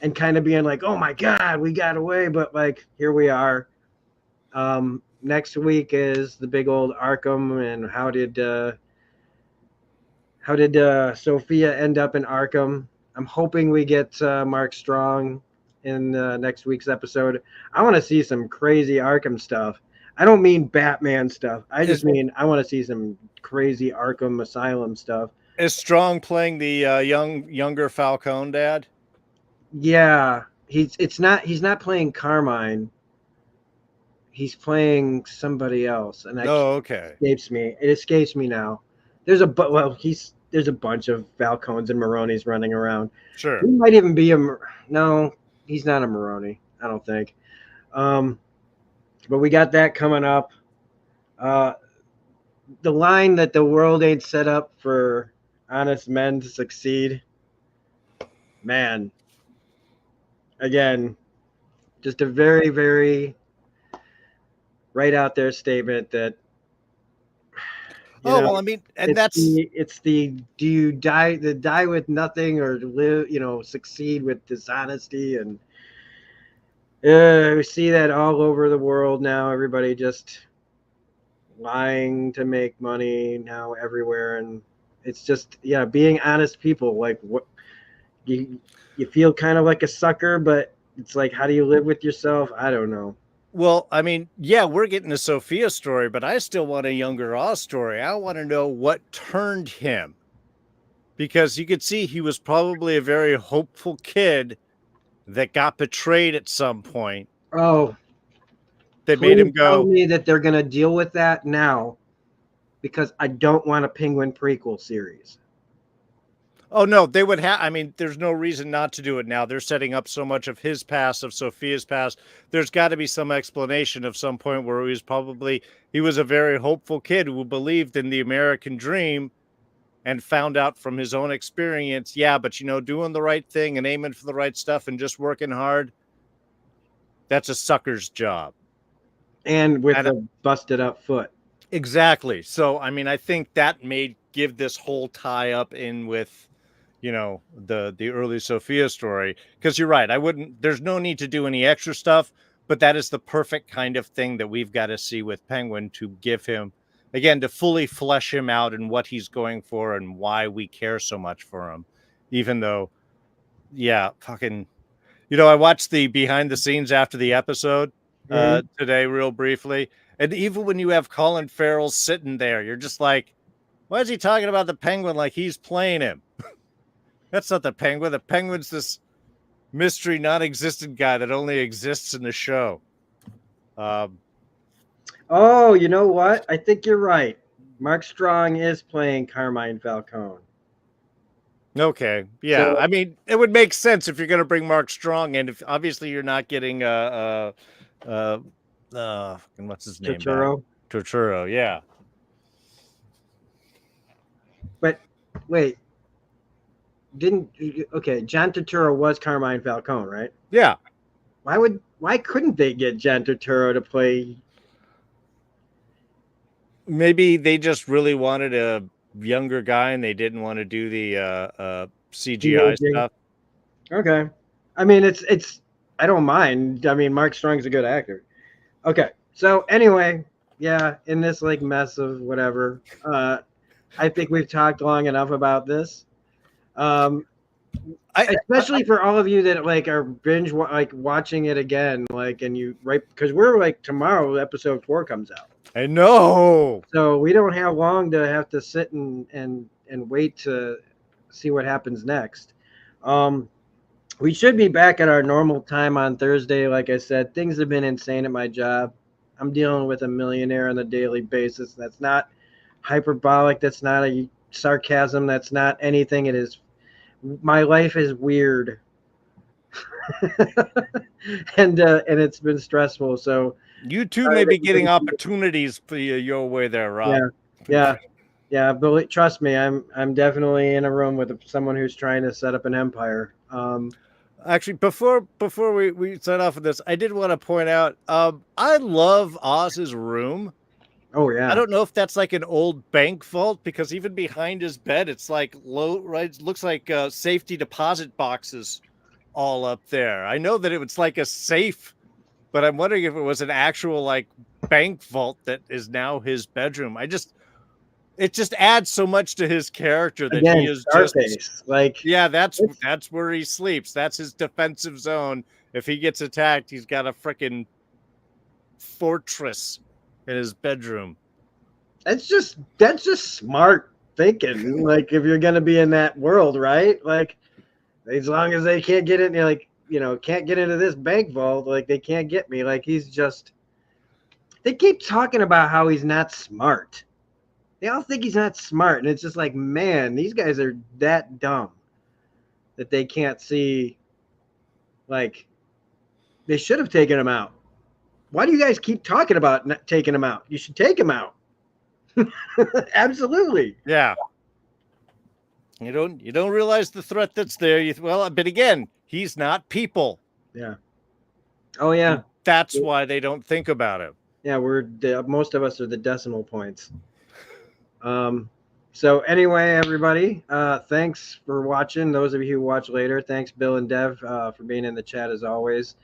and kind of being like, oh my God, we got away. But here we are. Next week is the big old Arkham. And how did Sophia end up in Arkham? I'm hoping we get Mark Strong in next week's episode. I want to see some crazy Arkham stuff. I don't mean Batman stuff. I just mean I want to see some crazy Arkham Asylum stuff. Is Strong playing the younger Falcone dad? Yeah, he's not playing Carmine. He's playing somebody else, and okay. It escapes me now. There's a bunch of Falcones and Maronis running around. Sure. He might even be no, he's not a Maroni, I don't think. But we got that coming up. The line that the world ain't set up for honest men to succeed. Man. Again, just a very, very right out there statement that. Well, I mean, and it's the do you die with nothing or live, succeed with dishonesty, and we see that all over the world now. Everybody just lying to make money now everywhere, and it's just being honest people. What you feel kind of like a sucker, but it's how do you live with yourself? I don't know. Well, I mean, yeah, we're getting a Sophia story, but I still want a younger Oz story. I want to know what turned him, because you could see he was probably a very hopeful kid that got betrayed at some point. Oh, they made him go. Tell me that they're going to deal with that now, because I don't want a Penguin prequel series. Oh, no, they would have. I mean, there's no reason not to do it now. They're setting up so much of his past, of Sophia's past. There's got to be some explanation of some point where he was a very hopeful kid who believed in the American dream and found out from his own experience. Yeah, but, doing the right thing and aiming for the right stuff and just working hard, that's a sucker's job. And with a busted up foot. Exactly. So, I mean, I think that may give this whole tie up in with, the early Sophia story, because you're right. There's no need to do any extra stuff, but that is the perfect kind of thing that we've got to see with Penguin to give him, again, to fully flesh him out and what he's going for and why we care so much for him, even though, I watched the behind the scenes after the episode, today, real briefly. And even when you have Colin Farrell sitting there, you're just like, why is he talking about the Penguin like he's playing him? That's not the Penguin. The Penguin's this mystery, non-existent guy that only exists in the show. Oh, you know what? I think you're right. Mark Strong is playing Carmine Falcone. Okay, yeah. So- I mean, it would make sense if you're going to bring Mark Strong in. If obviously you're not getting what's his name? Turturro. Turturro, yeah. But wait, John Turturro was Carmine Falcone, right? Yeah. Why couldn't they get John Turturro to play? Maybe they just really wanted a younger guy and they didn't want to do the CGI stuff. Okay. I mean, it's I don't mind. I mean, Mark Strong's a good actor. Okay. So anyway, yeah, in this like mess of whatever, I think we've talked long enough about this. Especially for all of you that like are binge like watching it again, like, and you because we're like tomorrow episode 4 comes out. I know. So we don't have long to have to sit and wait to see what happens next. We should be back at our normal time on Thursday. Like I said, things have been insane at my job. I'm dealing with a millionaire on a daily basis. That's not hyperbolic. That's not a sarcasm. That's not anything. It is. My life is weird, and it's been stressful. So you too may be getting opportunities for your way there, Rob. Yeah. But trust me, I'm definitely in a room with someone who's trying to set up an empire. Actually, before we sign off with this, I did want to point out, I love Oz's room. Oh yeah. I don't know if that's like an old bank vault, because even behind his bed, it's like low, right? It looks like safety deposit boxes all up there. I know that it was like a safe, but I'm wondering if it was an actual like bank vault that is now his bedroom. It just adds so much to his character that he is Scarface. Like, yeah, that's where he sleeps. That's his defensive zone. If he gets attacked, he's got a freaking fortress in his bedroom. That's just smart thinking. Like, if you're gonna be in that world, right? Like, as long as they can't get in, like, can't get into this bank vault, like they can't get me. Like, they keep talking about how he's not smart. They all think he's not smart, and it's just like, man, these guys are that dumb that they can't see. Like, they should have taken him out. Why do you guys keep talking about not taking him out? You should take him out. Absolutely. Yeah. You don't realize the threat that's there. But again, he's not people. Yeah. Oh yeah. And that's why they don't think about him. Yeah, most of us are the decimal points. So anyway, everybody, thanks for watching. Those of you who watch later, thanks Bill and Dev for being in the chat as always.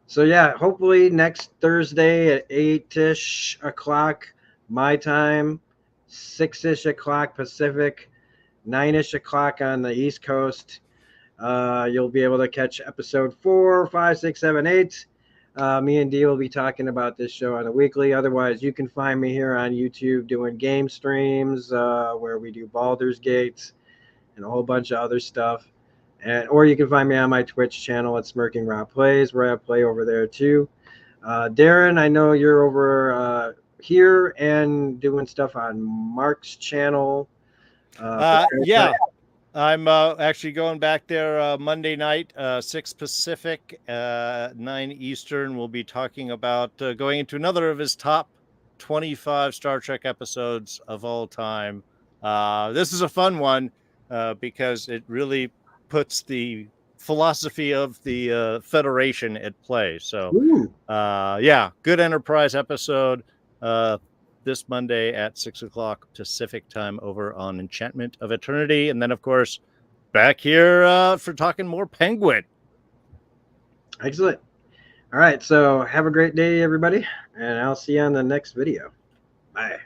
So yeah, hopefully next Thursday at 8-ish o'clock my time, 6-ish o'clock Pacific, 9-ish o'clock on the East Coast. You'll be able to catch episode 4, 5, 6, 7, 8. Me and Dee will be talking about this show on a weekly. Otherwise, you can find me here on YouTube doing game streams where we do Baldur's Gate and a whole bunch of other stuff. Or you can find me on my Twitch channel at Smirking Rob Plays, where I play over there too. Darren, I know you're over here and doing stuff on Mark's channel. Yeah. I'm actually going back there Monday night, 6 Pacific, 9 Eastern. We'll be talking about going into another of his top 25 Star Trek episodes of all time. This is a fun one because it really puts the philosophy of the Federation at play. So, yeah, good Enterprise episode. This Monday at 6 o'clock Pacific time over on Enchantment of Eternity. And then, of course, back here for talking more Penguin. Excellent. All right. So have a great day, everybody. And I'll see you on the next video. Bye.